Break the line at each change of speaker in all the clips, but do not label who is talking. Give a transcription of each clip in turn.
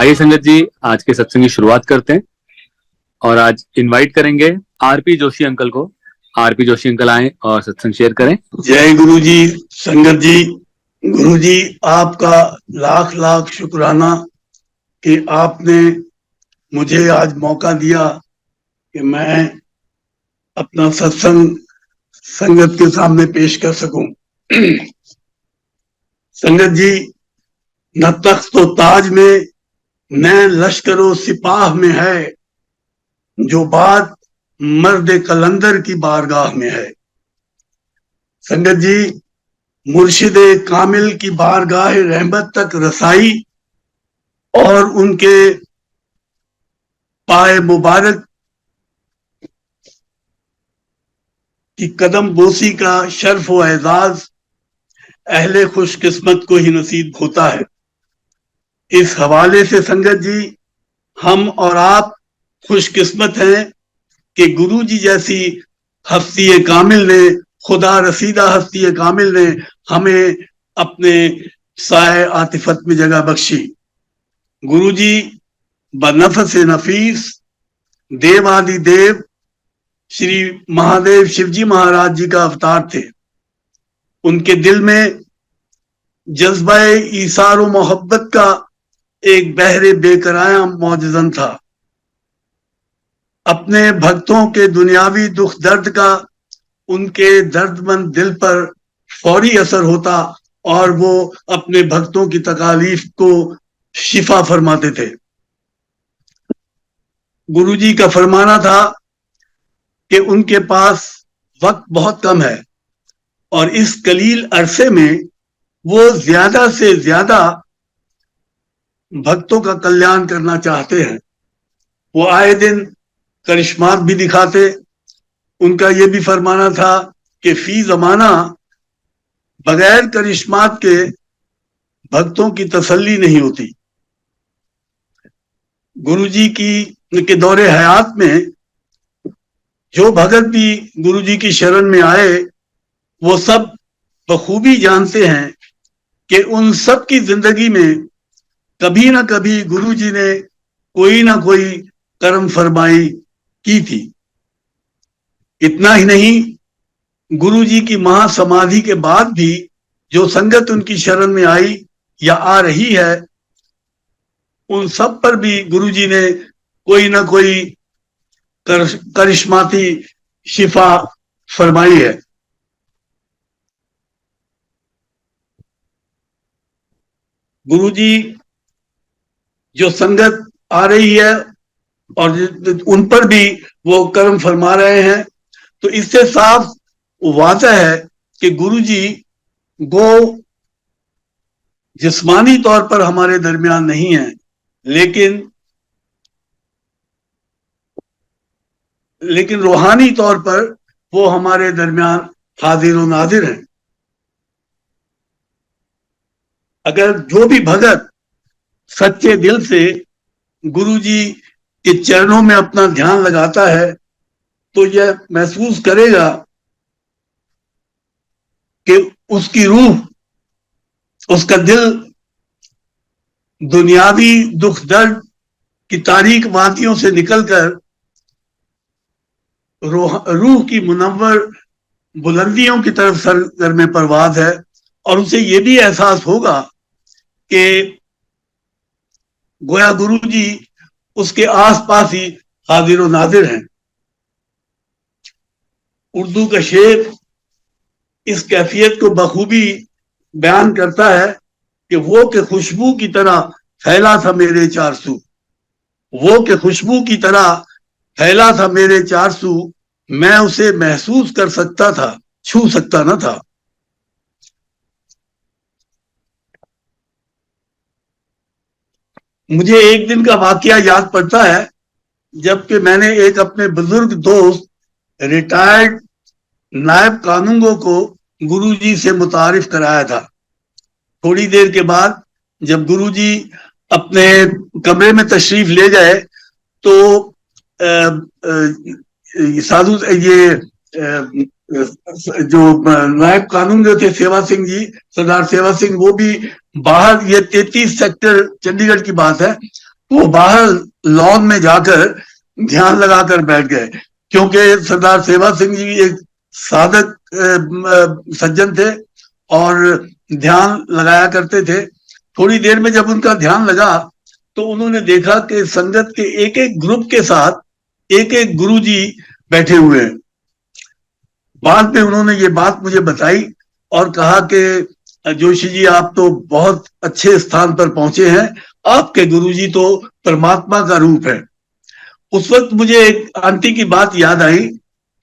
आइए संगत जी, आज के सत्संग की शुरुआत करते हैं और आज इनवाइट करेंगे आरपी जोशी अंकल को। आरपी जोशी अंकल आए और सत्संग शेयर करें।
जय गुरु जी। संगत जी, गुरु जी आपका लाख लाख शुक्राना कि आपने मुझे आज मौका दिया कि मैं अपना सत्संग संगत के सामने पेश कर सकूं। संगत जी, न तख्त तो ताज में न लश्करो सिपाह में है, जो बात मर्द कलंदर की बारगाह में है। संगत जी, मुर्शिद कामिल की बारगाह रहमत तक रसाई और उनके पाए मुबारक की कदम बोसी का शर्फ व एजाज अहले खुशकिस्मत को ही नसीब होता है। इस हवाले से संगत जी, हम और आप खुशकिस्मत हैं कि गुरु जी जैसी हस्ती कामिल ने, खुदा रसीदा हस्ती कामिल ने हमें अपने साए आतिफत में जगह बख्शी। गुरु जी बनफस नफीस देव आदि देव श्री महादेव शिवजी महाराज जी का अवतार थे। उनके दिल में जज्बा ईसार व मोहब्बत का एक बहरे बेकराया मौजज़न था। अपने भक्तों के दुनियावी दुख दर्द का उनके दर्दमंद दिल पर फौरी असर होता और वो अपने भक्तों की तकालीफ को शिफा फरमाते थे। गुरु जी का फरमाना था कि उनके पास वक्त बहुत कम है और इस कलील अरसे में वो ज्यादा से ज्यादा भक्तों का कल्याण करना चाहते हैं। वो आए दिन करिश्मात भी दिखाते। उनका ये भी फरमाना था कि फी जमाना बगैर करिश्मात के भक्तों की तसल्ली नहीं होती। गुरु जी के दौरे हयात में जो भगत भी गुरु जी की शरण में आए, वो सब बखूबी जानते हैं कि उन सब की जिंदगी में कभी ना कभी गुरु जी ने कोई ना कोई कर्म फरमाई की थी। इतना ही नहीं, गुरु जी की महासमाधि के बाद भी जो संगत उनकी शरण में आई या आ रही है, उन सब पर भी गुरु जी ने कोई ना कोई करिश्माती शिफा फरमाई है। गुरु जी जो संगत आ रही है और उन पर भी वो कर्म फरमा रहे हैं, तो इससे साफ वाज़ह है कि गुरु जी वो जिस्मानी तौर पर हमारे दरमियान नहीं है, लेकिन रूहानी तौर पर वो हमारे दरमियान हाजिर व नाजिर हैं। अगर जो भी भगत सच्चे दिल से गुरु जी के चरणों में अपना ध्यान लगाता है, तो यह महसूस करेगा कि उसकी रूह, उसका दिल दुनियावी दुख दर्द की तारीक वादियों से निकलकर रूह की मुनव्वर बुलंदियों की तरफ सरगर्म में परवाज है। और उसे ये भी एहसास होगा कि गोया गुरु जी उसके आसपास ही हाजिर व नाजिर हैं। उर्दू का शेर इस कैफियत को बखूबी बयान करता है कि वो के खुशबू की तरह फैला था मेरे चारसू, वो के खुशबू की तरह फैला था मेरे चारसू, मैं उसे महसूस कर सकता था, छू सकता न था। मुझे एक दिन का वाकया याद पड़ता है, जबकि मैंने एक अपने बुजुर्ग दोस्त रिटायर्ड नायब कानूनगो को गुरुजी से मुतारिफ कराया था। थोड़ी देर के बाद जब गुरुजी अपने कमरे में तशरीफ ले गए, तो साधु जो नायब कानून जो थे सेवा सिंह जी, सरदार सेवा सिंह, वो भी बाहर, ये 33 सेक्टर चंडीगढ़ की बात है, वो बाहर लॉन में जाकर ध्यान लगाकर बैठ गए, क्योंकि सरदार सेवा सिंह जी एक साधक सज्जन थे और ध्यान लगाया करते थे। थोड़ी देर में जब उनका ध्यान लगा तो उन्होंने देखा कि संगत के एक एक ग्रुप के साथ एक एक गुरुजी बैठे हुए हैं। बाद में उन्होंने ये बात मुझे बताई और कहा कि जोशी जी, आप तो बहुत अच्छे स्थान पर पहुंचे हैं, आपके गुरुजी तो परमात्मा का रूप है। उस वक्त मुझे एक आंटी की बात याद आई,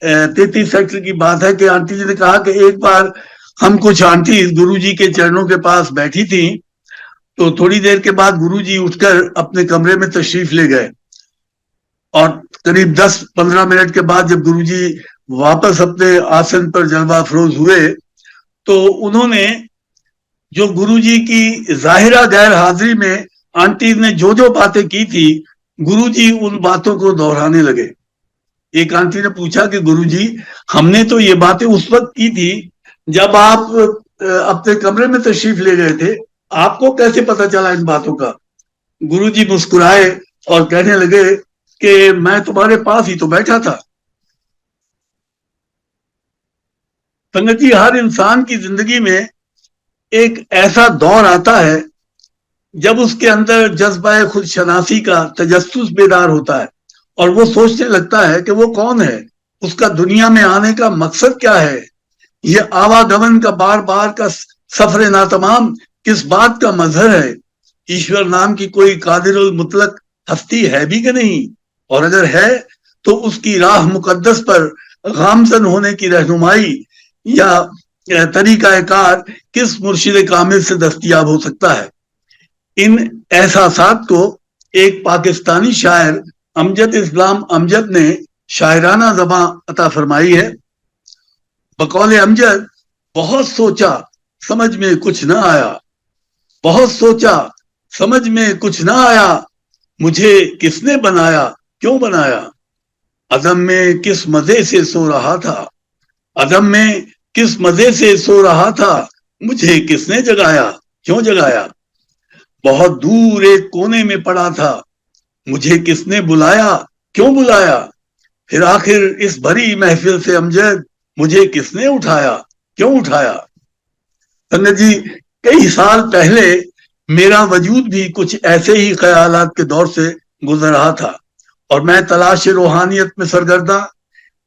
33 सेक्टर की बात है कि आंटी जी ने कहा कि एक बार हम कुछ आंटी गुरुजी के चरणों के पास बैठी थी, तो थोड़ी देर के बाद गुरुजी उठकर अपने कमरे में तशरीफ ले गए और करीब 10-15 मिनट के बाद जब गुरुजी वापस अपने आसन पर जलवा अफरोज हुए तो उन्होंने जो गुरुजी की जाहिरा गैर हाजिरी में आंटी ने जो जो बातें की थी, गुरुजी उन बातों को दोहराने लगे। एक आंटी ने पूछा कि गुरुजी, हमने तो ये बातें उस वक्त की थी जब आप अपने कमरे में तशरीफ ले गए थे, आपको कैसे पता चला इन बातों का? गुरुजी मुस्कुराए और कहने लगे कि मैं तुम्हारे पास ही तो बैठा था। संगत जी, हर इंसान की जिंदगी में एक ऐसा दौर आता है जब उसके अंदर जज्बा खुद शनासी का तजस्सुस बेदार होता है और वो सोचने लगता है कि वो कौन है, उसका दुनिया में आने का मकसद क्या है, ये आवागमन का बार बार का सफर नातमाम किस बात का मजहर है, ईश्वर नाम की कोई कादिरुल मुतलक हस्ती है भी कि नहीं, और अगर है तो उसकी राह मुकद्दस पर गामजन होने की रहनुमाई या तरीका कार किस मुर्शिद कामिल से दस्तयाब हो सकता है। इन एहसासात को एक पाकिस्तानी शायर अमजद इस्लाम अमजद ने शायराना ज़बां अता फरमाई है। बकौल अमजद, बहुत सोचा समझ में कुछ ना आया, बहुत सोचा समझ में कुछ ना आया, मुझे किसने बनाया क्यों बनाया, अदम में किस मजे से सो रहा था, अदम में किस मजे से सो रहा था, मुझे किसने जगाया क्यों जगाया, बहुत दूर एक कोने में पड़ा था, मुझे किसने बुलाया क्यों बुलाया, फिर आखिर इस भरी महफिल से अमजद मुझे किसने उठाया क्यों उठाया। संगत जी, कई साल पहले मेरा वजूद भी कुछ ऐसे ही ख्यालात के दौर से गुजर रहा था और मैं तलाश रूहानियत में सरगर्दा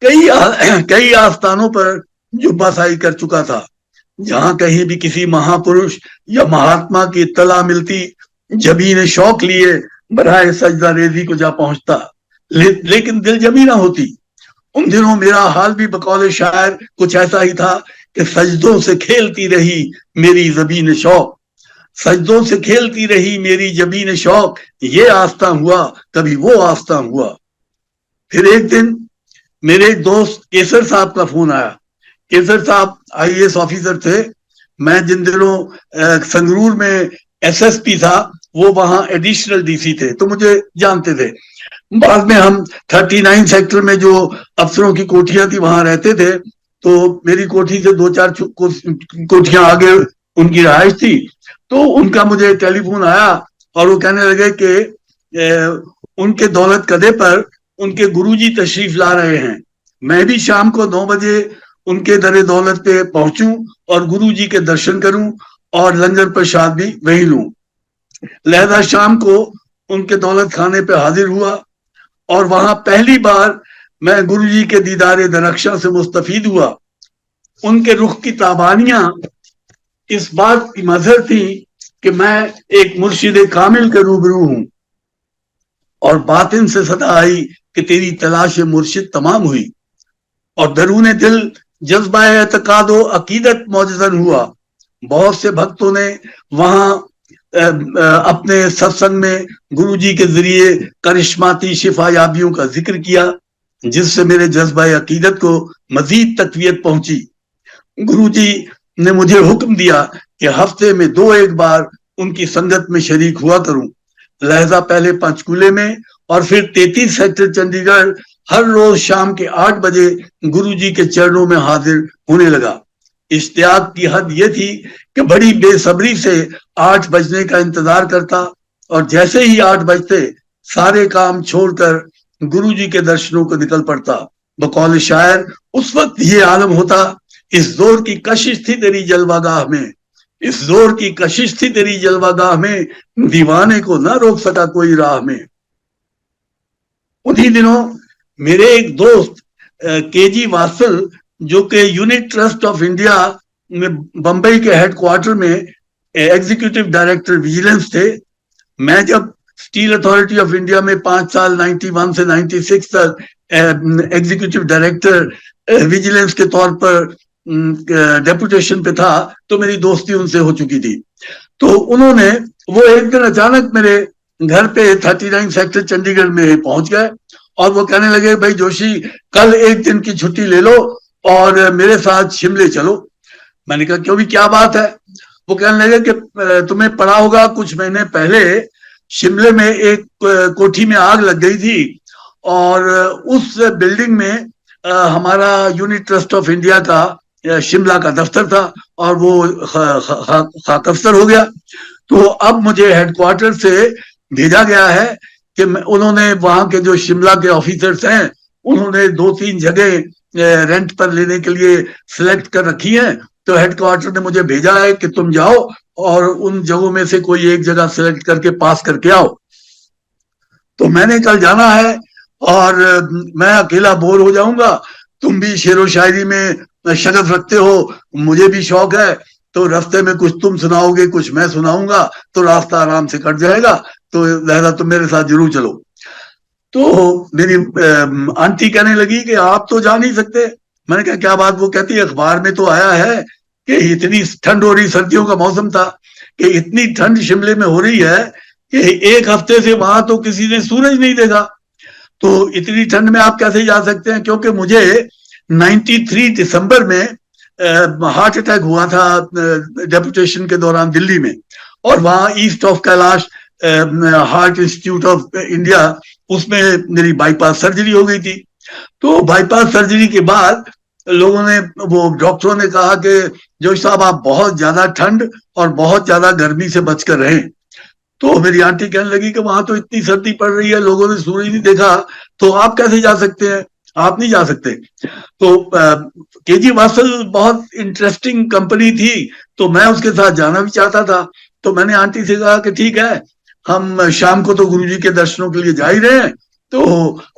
कई आस्थानों पर जुब्बासाई कर चुका था। जहां कहीं भी किसी महापुरुष या महात्मा की इत्तला मिलती, जबीन शौक लिए बराए सजदा रेजी को जा पहुंचता, लेकिन दिल जमी ना होती। उन दिनों मेरा हाल भी बकौल शायर कुछ ऐसा ही था कि सजदों से खेलती रही मेरी जबीन शौक, सजदों से खेलती रही मेरी जबीन शौक, ये आस्था हुआ कभी वो आस्था हुआ। फिर एक दिन मेरे एक दोस्त केसर साहब का फोन आया। केसर साहब IAS ऑफिसर थे। मैं जिन दिनों संगरूर में SSP था, वो वहां एडिशनल DC थे, तो मुझे जानते थे। बाद में हम 39 सेक्टर में जो अफसरों की कोठियां थी वहां रहते थे, तो मेरी कोठी से 2-4 कोठियां आगे उनकी रहायश थी। तो उनका मुझे टेलीफोन आया और वो कहने लगे कि उनके दौलत कदे पर उनके गुरुजी तशरीफ ला रहे हैं, मैं भी शाम को 9 बजे उनके दरे दौलत पे पहुंचूं और गुरुजी के दर्शन करूं और लंगर प्रसाद भी वही लूं। लिहाजा शाम को उनके दौलत खाने पे हाजिर हुआ और वहां पहली बार मैं गुरुजी के दीदारे दरख्शां से मुस्तफीद हुआ। उनके रुख की ताबानियां इस बात की मजहर थी कि मैं एक मुर्शिद कामिल के रूबरू हूं और बातिन से सदा आई कि तेरी तलाश मुर्शिद तमाम हुई, और दरूने दिल जज्बा एतकादो अकीदत मौजज़न हुआ। बहुत से भक्तों ने वहां अपने सत्संग में गुरुजी के जरिए करिश्माती शिफा याबियों का जिक्र किया, जिससे मेरे जज्बा अकीदत को मजीद तकवीयत पहुंची। गुरुजी ने मुझे हुक्म दिया कि हफ्ते में 2-1 बार उनकी संगत में शरीक हुआ करूं। लिहाजा पहले पंचकूले में और फिर 33 सेक्टर चंडीगढ़ हर रोज शाम के 8 बजे गुरुजी के चरणों में हाजिर होने लगा। इश्तियाक की हद यह थी कि बड़ी बेसब्री से 8 बजने का इंतजार करता और जैसे ही 8 बजते सारे काम छोड़कर गुरुजी के दर्शनों को निकल पड़ता। बकौल शायर उस वक्त ये आलम होता, इस जोर की कशिश थी तेरी जलवागाह में, इस जोर की कशिश थी तेरी जलवागाह में, दीवाने को ना रोक सका कोई राह में। उन्हीं दिनों मेरे एक दोस्त केजी वात्सल, जो कि यूनिट ट्रस्ट ऑफ इंडिया में बंबई के हेडक्वार्टर में एग्जीक्यूटिव डायरेक्टर विजिलेंस थे। मैं जब स्टील अथॉरिटी ऑफ इंडिया में 5 साल 91 से 96 तक एग्जीक्यूटिव डायरेक्टर विजिलेंस के तौर पर डेपुटेशन पे था, तो मेरी दोस्ती उनसे हो चुकी थी। तो उन्होंने वो एक दिन अचानक मेरे घर पे 39 सेक्टर चंडीगढ़ में पहुंच गए और वो कहने लगे, भाई जोशी कल एक दिन की छुट्टी ले लो और मेरे साथ शिमले चलो। मैंने कहा क्यों भी, क्या बात है? वो कहने लगे कि तुम्हें पढ़ा होगा कुछ महीने पहले शिमले में एक कोठी में आग लग गई थी और उस बिल्डिंग में हमारा यूनिट ट्रस्ट ऑफ इंडिया का शिमला का दफ्तर था और वो खाकफ्तर हो गया। तो अब मुझे हेडक्वार्टर से भेजा गया है कि उन्होंने वहां के जो शिमला के ऑफिसर्स हैं उन्होंने 2-3 जगह रेंट पर लेने के लिए सिलेक्ट कर रखी हैं। तो हेडक्वार्टर ने मुझे भेजा है कि तुम जाओ और उन जगहों में से कोई एक जगह सिलेक्ट करके पास करके आओ। तो मैंने कल जाना है और मैं अकेला बोर हो जाऊंगा, तुम भी शेरो शायरी में शगफ रखते हो, मुझे भी शौक है, तो रास्ते में कुछ तुम सुनाओगे कुछ मैं सुनाऊंगा, तो रास्ता आराम से कट जाएगा, तो लिहाजा तुम मेरे साथ जरूर चलो। तो मेरी आंटी कहने लगी कि आप तो जा नहीं सकते। मैंने कहा क्या बात? वो कहती है अखबार में तो आया है कि इतनी ठंड हो रही, सर्दियों का मौसम था, कि इतनी ठंड शिमले में हो रही है कि एक हफ्ते से वहां तो किसी ने सूरज नहीं देखा, तो इतनी ठंड में आप कैसे जा सकते हैं? क्योंकि मुझे 93 दिसंबर में हार्ट अटैक हुआ था डेपुटेशन के दौरान दिल्ली में, और वहां east of Kailash heart institute of India, उसमें मेरी बाईपास सर्जरी हो गई थी। तो बाईपास सर्जरी के बाद लोगों ने, वो डॉक्टरों ने कहा कि जोशी साहब आप बहुत ज्यादा ठंड और बहुत ज्यादा गर्मी से बचकर रहें। तो मेरी आंटी कहने लगी कि वहां तो इतनी सर्दी पड़ रही है, लोगों ने सूरज नहीं देखा, तो आप कैसे जा सकते हैं? आप नहीं जा सकते। तो केजी वात्सल बहुत इंटरेस्टिंग कंपनी थी, तो मैं उसके साथ जाना भी चाहता था। तो मैंने आंटी से कहा कि ठीक है, हम शाम को तो गुरुजी के दर्शनों के लिए जा ही रहे हैं, तो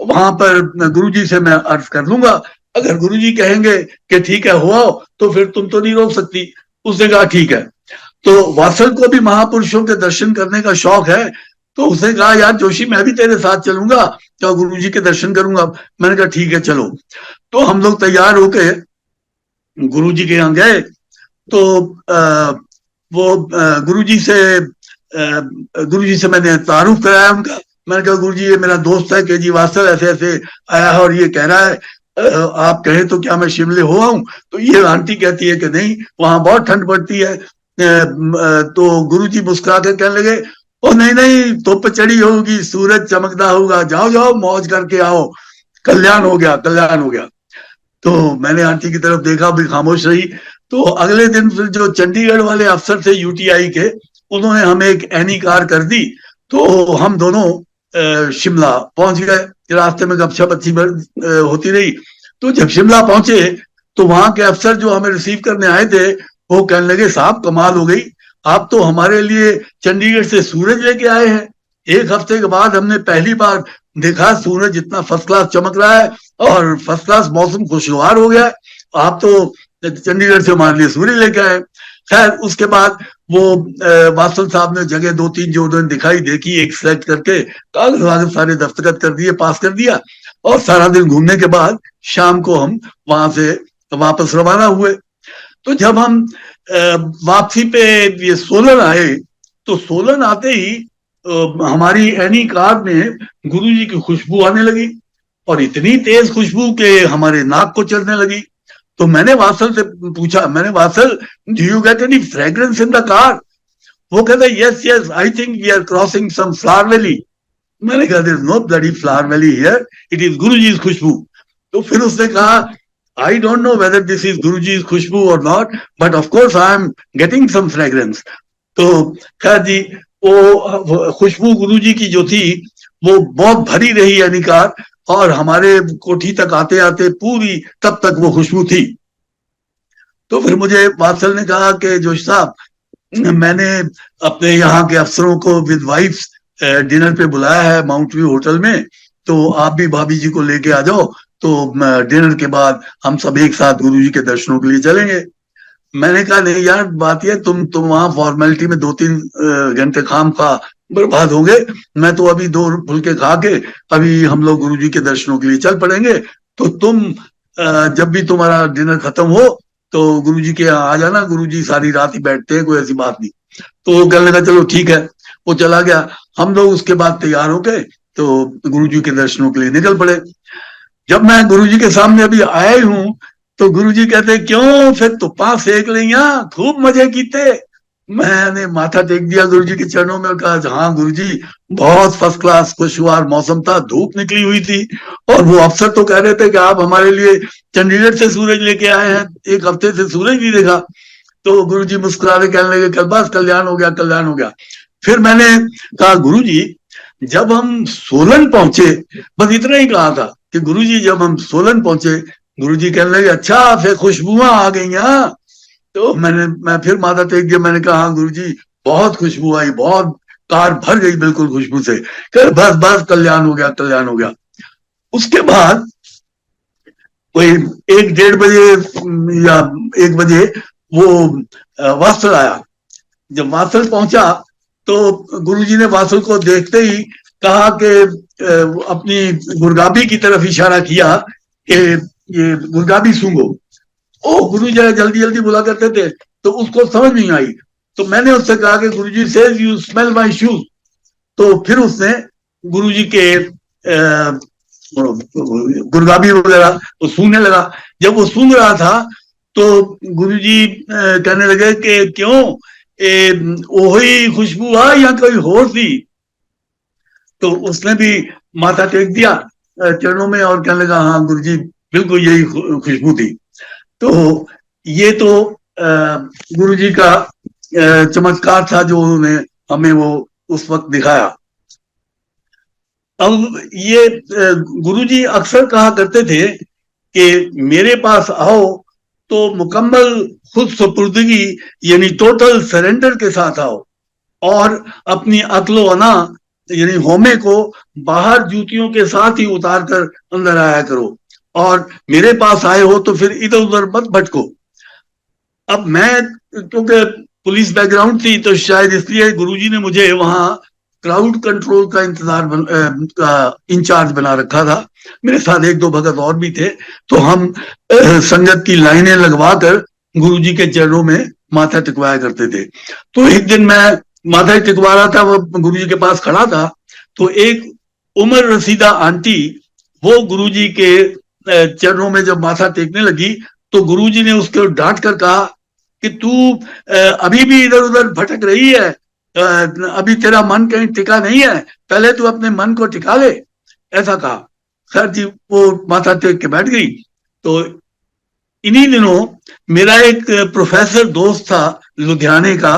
वहां पर गुरुजी से मैं अर्ज कर लूंगा, अगर गुरुजी कहेंगे कि ठीक है हो आओ, तो फिर तुम तो नहीं रोक सकती। उसने कहा ठीक है। तो वात्सल को भी महापुरुषों के दर्शन करने का शौक है, तो उसने कहा यार जोशी मैं भी तेरे साथ चलूंगा, तो गुरुजी के दर्शन करूंगा। मैंने कहा ठीक है चलो। तो हम लोग तैयार होके गुरुजी के यहाँ गए। तो वो गुरुजी से मैंने तारुफ कराया उनका। मैंने कहा गुरुजी ये मेरा दोस्त है केजी वात्सल, ऐसे ऐसे आया है और ये कह रहा है आप कहें तो क्या मैं शिमले हो आऊं? तो ये आंटी कहती है कि नहीं, वहां बहुत ठंड पड़ती है। तो गुरुजी मुस्कुरा कर कहने लगे, ओ नहीं नहीं, धूप चढ़ी होगी, सूरज चमकता होगा, जाओ जाओ मौज करके आओ, कल्याण हो गया, कल्याण हो गया। तो मैंने आंटी की तरफ देखा, भी खामोश रही। तो अगले दिन फिर जो चंडीगढ़ वाले अफसर थे यूटीआई के, उन्होंने हमें एक एनी कार कर दी, तो हम दोनों शिमला पहुंच गए। रास्ते में गपशप अच्छी होती रही। तो जब शिमला पहुंचे तो वहां के अफसर जो हमें रिसीव करने आए थे, वो कहने लगे साहब कमाल हो गई, आप तो हमारे लिए चंडीगढ़ से सूरज लेके आए हैं। एक हफ्ते के बाद हमने पहली बार देखा सूरज इतना फर्स्ट क्लास चमक रहा है और फर्स्ट क्लास मौसम खुशगवार हो गया है। आप तो चंडीगढ़ से हमारे लिए सूरज लेके आए। खैर उसके बाद वो वात्सल साहब ने जगह 2-3 जो उन्होंने दिखाई देखी, एक सेलेक्ट करके कागज वागज सारे दस्तखत कर दिए, पास कर दिया, और सारा दिन घूमने के बाद शाम को हम वहां से वापस रवाना हुए। तो जब हम वापसी पे ये सोलन आए, तो सोलन आते ही हमारी एनी कार में गुरुजी की खुशबू आने लगी, और इतनी तेज खुशबू के हमारे नाक को चढ़ने लगी। तो मैंने वात्सल से पूछा, मैंने Vatsal do you get any fragrance in the car? वो कहता yes yes, I think we are crossing some flower valley. मैंने कहा there is no bloody flower valley here, it is Guruji's khushboo. तो फिर उसने कहा I don't know whether this is Guruji's Khushboo or not, but of course I am getting some fragrance। तो खैर जी वो खुशबू गुरुजी की जो थी वो बहुत भरी रही अनिकार, और हमारे कोठी तक आते आते पूरी तब तक वो खुशबू थी। तो फिर मुझे वात्सल ने कहा कि जोशी साहब, मैंने अपने यहाँ के अफसरों को विद वाइफ डिनर पे बुलाया है माउंट व्यू होटल में, तो आप भी भाभी जी को लेके आ जाओ, तो डिनर के बाद हम सब एक साथ गुरुजी के दर्शनों के लिए चलेंगे। मैंने कहा नहीं यार, बात यह तुम वहां फॉर्मेलिटी में 2-3 घंटे खाम खा बर्बाद होंगे, मैं तो अभी 2 फुलके खा के अभी हम लोग गुरुजी के दर्शनों के लिए चल पड़ेंगे, तो तुम जब भी तुम्हारा डिनर खत्म हो तो गुरुजी के यहाँ आ जाना, गुरुजी सारी रात ही बैठते हैं, कोई ऐसी बात नहीं। तो वो कहने लगा चलो ठीक है, वो चला गया। हम लोग उसके बाद तैयार हो गए, तो गुरुजी के दर्शनों के लिए निकल पड़े। जब मैं गुरुजी के सामने अभी आया ही हूं, तो गुरुजी कहते क्यों फिर तुप्पा सेक लिया, खूब मजे कीते। मैंने माथा टेक दिया गुरुजी के चरणों में और कहा हाँ गुरुजी, बहुत फर्स्ट क्लास खुशगवार मौसम था, धूप निकली हुई थी, और वो अफसर तो कह रहे थे कि आप हमारे लिए चंडीगढ़ से सूरज लेके आए हैं, 1 हफ्ते से सूरज नहीं देखा। तो गुरुजी मुस्कुरा के कहने लगे कल बस कल्याण हो गया, कल्याण हो गया। फिर मैंने कहा गुरुजी, जब हम सोलन पहुंचे, बस इतना ही कहा था कि गुरुजी जब हम सोलन पहुंचे, गुरुजी कहने लगे अच्छा फिर खुशबुआं आ गई। तो मैं फिर माथा टेक दिया, मैंने कहा हाँ गुरुजी, बहुत खुशबू आई, बहुत कार भर गई बिल्कुल खुशबू से। कह बस बस कल्याण हो गया, कल्याण हो गया। उसके बाद कोई 1-1:30 बजे या 1 बजे वो वात्सल आया। जब वात्सल पहुंचा तो गुरुजी ने वात्सल को देखते ही कहा कि अपनी गुरगाबी की तरफ इशारा किया कि ये गुरगाबी सूंघो। ओ गुरुजी जल्दी जल्दी बुला करते थे, तो उसको समझ नहीं आई। तो मैंने उससे कहा कि Guruji says you smell my shoes. तो फिर उसने गुरुजी के गुरगाबी वगैरह वो सूंघने लगा। जब वो सूंघ रहा था तो गुरुजी कहने लगे कि क्यों वही खुशबू आ या कोई और थी। तो उसने भी माथा टेक दिया चरणों में और कहने लगा हाँ गुरुजी, बिल्कुल यही खुशबू थी। तो ये तो गुरुजी का चमत्कार था जो उन्होंने हमें वो उस वक्त दिखाया। अब ये गुरुजी अक्सर कहा करते थे कि मेरे पास आओ तो मुकम्मल खुद सुपुर्दगी यानी टोटल सरेंडर के साथ आओ, और अपनी अक्लो अना यानी होमे को बाहर जूतियों के साथ ही उतार कर अंदर आया करो, और मेरे पास आए हो तो फिर इधर उधर मत भटको। अब मैं क्योंकि पुलिस बैकग्राउंड थी तो शायद इसलिए गुरुजी ने मुझे वहां क्राउड कंट्रोल का इंचार्ज बना रखा था। मेरे साथ 1-2 भगत और भी थे, तो हम संगत की लाइनें लगवा कर गुरुजी के चरणों में माथा टिकवाया करते थे। तो एक दिन मैं माथा टिकवा रहा था, वो गुरुजी के पास खड़ा था, तो एक उम्र रसीदा आंटी वो गुरुजी के चरणों में जब माथा टेकने लगी तो गुरुजी ने उसको डांट कर कहा कि तू अभी भी इधर उधर भटक रही है, अभी तेरा मन कहीं टिका नहीं है, पहले तू अपने मन को टिका ले, ऐसा कहा। खैर जी वो माथा टेक के बैठ गई। तो इन्हीं दिनों मेरा एक प्रोफेसर दोस्त था लुधियाने का,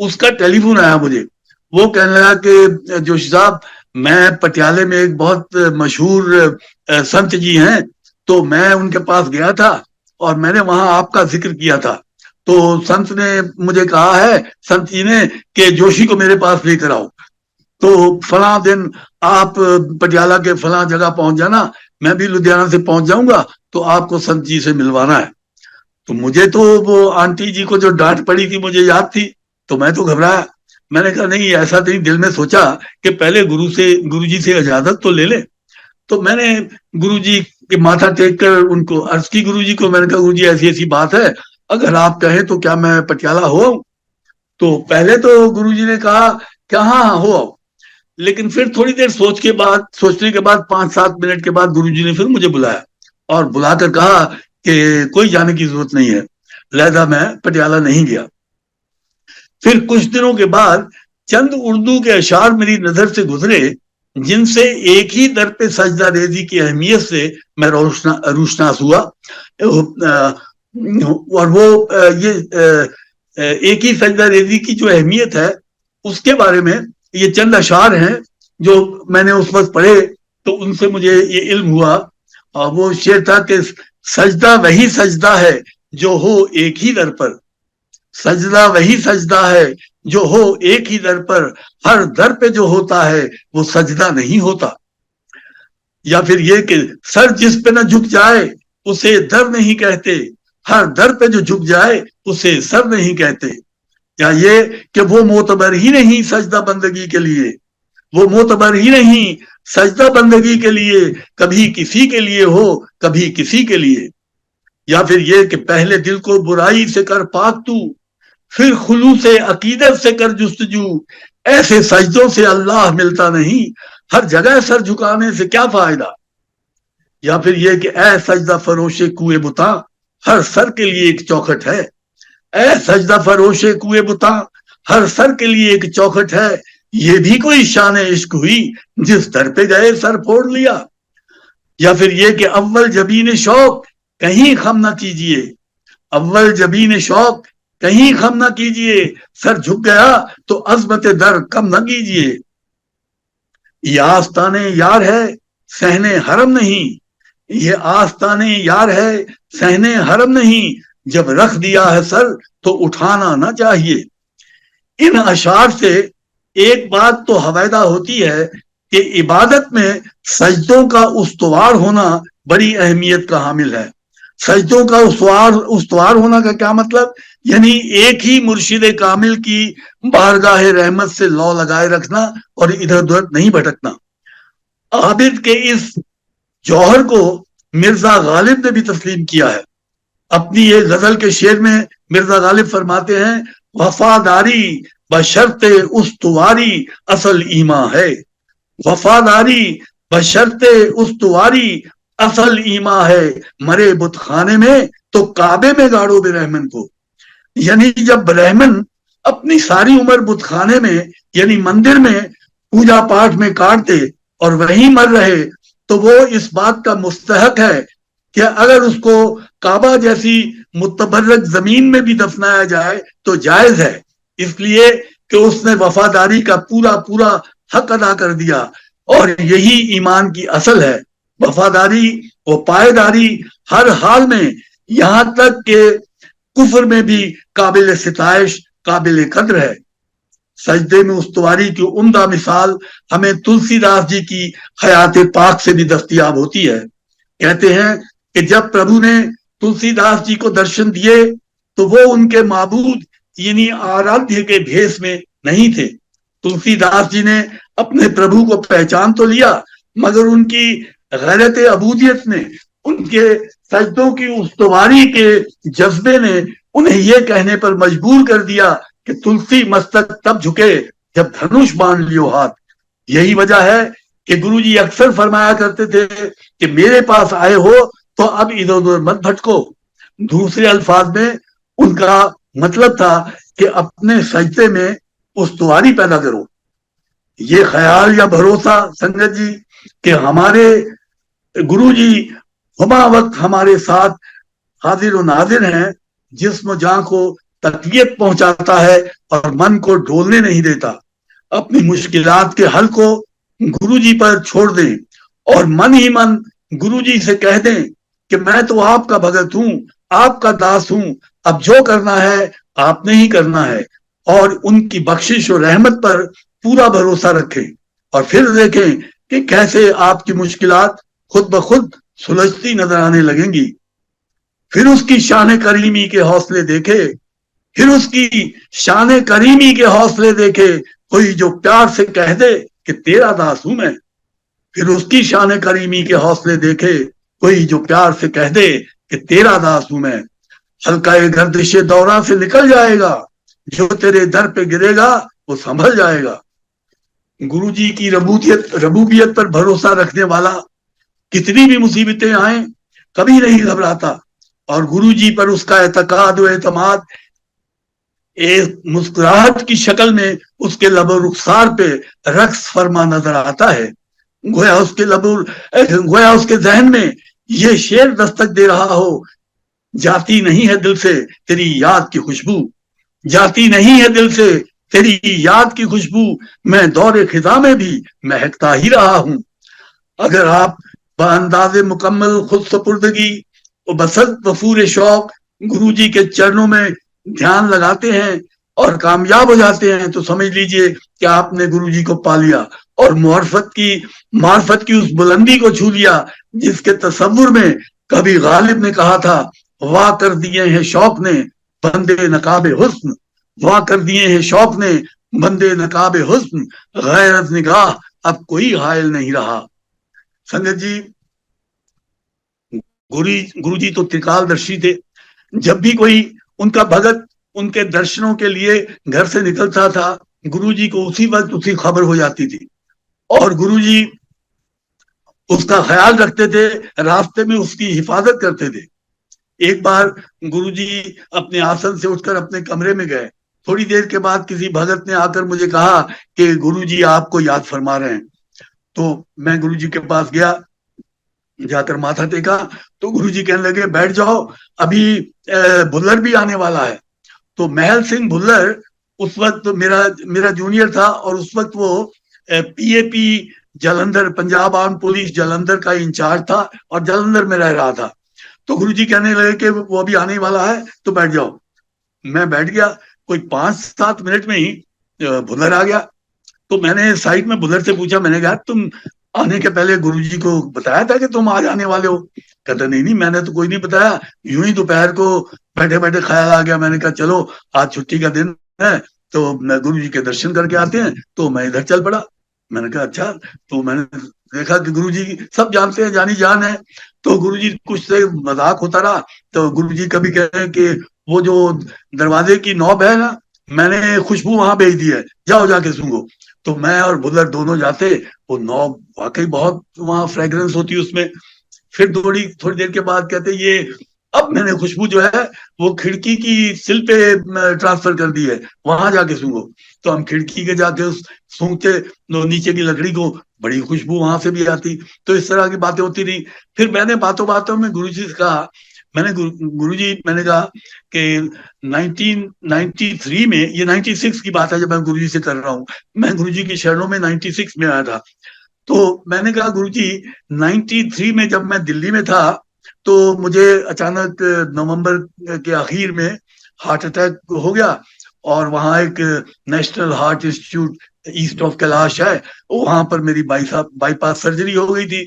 उसका टेलीफोन आया मुझे। वो कहने लगा कि जोशी साहब, मैं पटियाले में एक बहुत मशहूर संत जी हैं, तो मैं उनके पास गया था और मैंने वहां आपका जिक्र किया था। तो संत ने मुझे कहा है, संत जी ने, कि जोशी को मेरे पास लेकर आओ। तो फला दिन आप पटियाला के फला जगह पहुंच जाना, मैं भी लुधियाना से पहुंच जाऊंगा, तो आपको संत जी से मिलवाना है। तो मुझे तो वो आंटी जी को जो डांट पड़ी थी मुझे याद थी, तो मैं तो घबराया। मैंने कहा नहीं, ऐसा नहीं, दिल में सोचा कि पहले गुरुजी से इजाजत तो ले ले। तो मैंने गुरुजी के माथा टेक कर उनको अर्ज की गुरुजी को, मैंने कहा गुरुजी ऐसी ऐसी बात है, अगर आप कहें तो क्या मैं पटियाला हो आऊं। तो पहले तो गुरुजी ने कहा क्या हाँ हो आओ, लेकिन फिर थोड़ी देर सोचने के बाद 5-7 मिनट के बाद गुरुजी ने फिर मुझे बुलाया और बुलाकर कहा कि कोई जाने की जरूरत नहीं है, लिहाजा मैं पटियाला नहीं गया। फिर कुछ दिनों के बाद चंद उर्दू के अशार मेरी नजर से गुजरे, जिनसे एक ही दर पे सजदा रेजी की अहमियत से मैं रोशनास हुआ। और वो ये एक ही सजदा रेजी की जो अहमियत है उसके बारे में ये चंद अशार हैं जो मैंने उस वक्त पढ़े तो उनसे मुझे ये इल्म हुआ। और वो शेर था कि सजदा वही सजदा है जो हो एक ही दर पर, सजदा वही सजदा है जो हो एक ही दर पर, हर दर पे जो होता है वो सजदा नहीं होता। या फिर ये कि सर जिस पे न झुक जाए उसे दर नहीं कहते, हर दर पे जो झुक जाए उसे सर नहीं कहते। या ये कि वो मोतबर ही नहीं सजदा बंदगी के लिए, वो मोतबर ही नहीं सजदा बंदगी के लिए, कभी किसी के लिए हो कभी किसी के लिए। या फिर ये कि पहले दिल को बुराई से कर पाक तू, फिर खुलू से अकीदत से कर जुस्तजू, ऐसे सजदों से अल्लाह मिलता नहीं, हर जगह सर झुकाने से क्या फायदा। या फिर यह कि ऐ सजदा फरोशे कुए बुता, हर सर के लिए एक चौखट है, ऐ सजदा फरोशे कुए बुता, हर सर के लिए एक चौखट है, ये भी कोई शान इश्क हुई जिस दर पे गए सर फोड़ लिया। या फिर यह कि अव्वल जबीन शौक कहीं खम ना कीजिए, अव्वल जबीन शौक कहीं खम ना कीजिए, सर झुक गया तो अजमत दर कम ना कीजिए। ये आस्ताने यार है सहने हरम नहीं, ये आस्ताने यार है सहने हरम नहीं, जब रख दिया है सर तो उठाना ना चाहिए। इन अशार से एक बात तो हवैदा होती है कि इबादत में सजदों का उस्तवार होना बड़ी अहमियत का हामिल है। सजदों का उस्तवार होना का क्या मतलब, यानी एक ही मुर्शिद कामिल की बारगाह रहमत से लौ लगाए रखना और इधर उधर नहीं भटकना। आबिद के इस जौहर को मिर्जा गालिब ने भी तस्लीम किया है। अपनी एक गजल के शेर में मिर्जा गालिब फरमाते हैं, वफादारी बशर्ते उस्तवारी असल ईमा है, वफादारी बशर्ते उस्तवारी असल ईमा है, मरे बुतखाने में तो काबे में गाड़ो बेरहमन को। यानी जब ब्राह्मण अपनी सारी उम्र बुतखाने में यानी मंदिर में पूजा पाठ में काटते और वहीं मर रहे तो वो इस बात का मुस्तहक है कि अगर उसको काबा जैसी मुतबर्रक जमीन में भी दफनाया जाए तो जायज है, इसलिए कि उसने वफादारी का पूरा पूरा हक अदा कर दिया। और यही ईमान की असल है, वफादारी व पायदारी हर हाल में, यहां तक के कुफर में भी काबिल सिताइश काबिल कद्र है। सजदे में उस्तवारी की उम्दा मिसाल हमें तुलसीदास जी की हयात पाक से भी दस्तयाब होती है। कहते हैं कि जब प्रभु ने तुलसीदास जी को दर्शन दिए तो वो उनके माबूद यानी आराध्य के भेष में नहीं थे। तुलसीदास जी ने अपने प्रभु को पहचान तो लिया मगर उनकी गैरत अबूदियत ने, उनके सजदों की उस्तवारी के जज्बे ने उन्हें यह कहने पर मजबूर कर दिया कि तुलसी मस्तक तब झुके जब धनुष बांध लियो हाथ। यही वजह है कि गुरुजी अक्सर फरमाया करते थे कि मेरे पास आए हो तो अब इधर उधर मत भटको। दूसरे अल्फाज में उनका मतलब था कि अपने सजदे में उस्तवारी पैदा करो। ये ख्याल या भरोसा संगत जी कि हमारे गुरुजी हुमा वक्त हमारे साथ हाजिर और नाजिर हैं, जिस्म जान को तकवीत पहुंचाता है और मन को डोलने नहीं देता। अपनी मुश्किलात के हल को गुरुजी पर छोड़ दें और मन ही मन गुरुजी से कह दें कि मैं तो आपका भगत हूं, आपका दास हूं, अब जो करना है आपने ही करना है। और उनकी बख्शिश और रहमत पर पूरा भरोसा रखें और फिर देखें कि कैसे आपकी मुश्किलात खुद ब खुद सुलझती नजर आने लगेंगी। फिर उसकी शान करीमी के हौसले देखे, फिर उसकी शान करीमी के हौसले देखे, कोई जो प्यार से कह दे कि तेरा दास हूं मैं। फिर उसकी शान करीमी के हौसले देखे, कोई जो प्यार से कह दे कि तेरा दास हूं मैं। हल्का गर्दिशे दौरा से निकल जाएगा, जो तेरे दर पे गिरेगा वो संभल जाएगा। गुरुजी की रबूबियत पर भरोसा रखने वाला कितनी भी मुसीबतें आए कभी नहीं घबराता और गुरुजी पर उसका एतकाद व एतमाद एक मुस्कुराहट की शक्ल में उसके लबो रुखसार पे रक्स फरमा नजर आता है। गोया उसके जहन में ये शेर दस्तक दे रहा हो, जाती नहीं है दिल से तेरी याद की खुशबू, जाती नहीं है दिल से तेरी याद की खुशबू मैं दौरे खिजा में भी महकता ही रहा हूं। अगर आप बअंदाज़े मुकम्मल खुद सपुर्दगी और बसत वफूर शौक गुरु जी के चरणों में ध्यान लगाते हैं और कामयाब हो जाते हैं, तो समझ लीजिए कि आपने गुरु जी को पा लिया और मार्फत की उस बुलंदी को छू लिया जिसके तसव्वुर में कभी गालिब ने कहा था, वाह कर दिए हैं शौक ने बंदे नकाबे हुस्न, वाह कर दिए हैं शौक ने बंदे नकाबे हुस्न, गैरत निगाह अब कोई हायल नहीं रहा। संगत जी, गुरु जी तो त्रिकालदर्शी थे। जब भी कोई उनका भगत उनके दर्शनों के लिए घर से निकलता था, गुरु जी को उसी वक्त उसकी खबर हो जाती थी और गुरु जी उसका ख्याल रखते थे, रास्ते में उसकी हिफाजत करते थे। एक बार गुरु जी अपने आसन से उठकर अपने कमरे में गए। थोड़ी देर के बाद किसी भगत ने आकर मुझे कहा कि गुरु जी आपको याद फरमा रहे हैं। तो मैं गुरु जी के पास गया, जाकर माथा टेका तो गुरु जी कहने लगे बैठ जाओ, अभी भुल्लर भी आने वाला है। तो महल सिंह भुल्लर उस वक्त मेरा मेरा जूनियर था और उस वक्त वो PAP Jalandhar, Punjab arm police Jalandhar का इंचार्ज था और जालंधर में रह रहा था। तो गुरु जी कहने लगे कि वो अभी आने वाला है तो बैठ जाओ। मैं बैठ गया। कोई 5-7 मिनट में ही भुल्लर आ गया। तो मैंने साइड में भुल्लर से पूछा, मैंने कहा तुम आने के पहले गुरुजी को बताया था कि तुम आज आने वाले हो? कहता नहीं नहीं, मैंने तो कोई नहीं बताया, यूं ही दोपहर को बैठे बैठे ख्याल आ गया। मैंने कहा चलो आज छुट्टी का दिन है तो गुरु जी के दर्शन करके आते हैं, तो मैं इधर चल पड़ा। मैंने कहा अच्छा। तो मैंने देखा कि गुरु जी सब जानते हैं, जानी जान है। तो गुरु जी कुछ से मजाक होता रहा। तो गुरु जी कभी कह रहे हैं कि वो जो दरवाजे की नॉब है ना, मैंने खुशबू वहां भेज दी है, जाओ जाके सूंघो। तो मैं और बुल्लर दोनों जाते, वो नॉब वाकई बहुत वहां फ्रेग्रेंस होती है उसमें। फिर थोड़ी देर के बाद कहते ये अब मैंने खुशबू जो है वो खिड़की की सिल पे ट्रांसफर कर दी है, वहां जाके सूंघो। तो हम खिड़की के जाके उस सूंघते तो नीचे की लकड़ी को बड़ी खुशबू वहां से भी आती। तो इस तरह की बातें होती रही। फिर मैंने बातों बातों में गुरु जी से कहा, मैंने कहा कि 1993 में, ये 96 की बात है जब मैं गुरु जी से कर रहा हूँ, मैं गुरु जी की शरणों में 96 में आया था। तो मैंने कहा गुरु जी 93 में जब मैं दिल्ली में था तो मुझे अचानक नवंबर के आखिर में हार्ट अटैक हो गया और वहाँ एक national heart institute east of Kailash है, वहां पर मेरी बाईपास सर्जरी हो गई थी।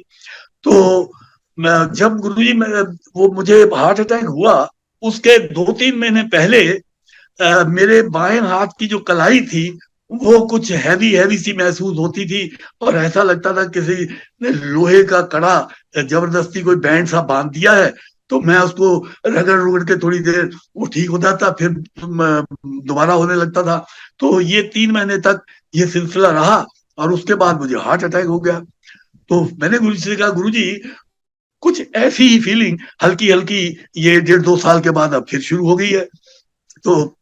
तो जब गुरुजी में वो मुझे हार्ट अटैक हुआ, उसके 2-3 महीने पहले मेरे बाएं हाथ की जो कलाई थी वो कुछ हैवी हैवी सी महसूस होती थी और ऐसा लगता था किसी ने लोहे का कड़ा जबरदस्ती कोई बैंड सा बांध दिया है। तो मैं उसको रगड़ रगड़ के थोड़ी देर वो ठीक होता था, फिर दोबारा होने लगता था। तो ये 3 महीने तक ये सिलसिला रहा और उसके बाद मुझे हार्ट अटैक हो गया। तो मैंने गुरु जी से कहा गुरु जी कुछ ऐसी ही फीलिंग हल्की हल्की ये 1.5-2 साल के बाद अब फिर शुरू हो गई है। तो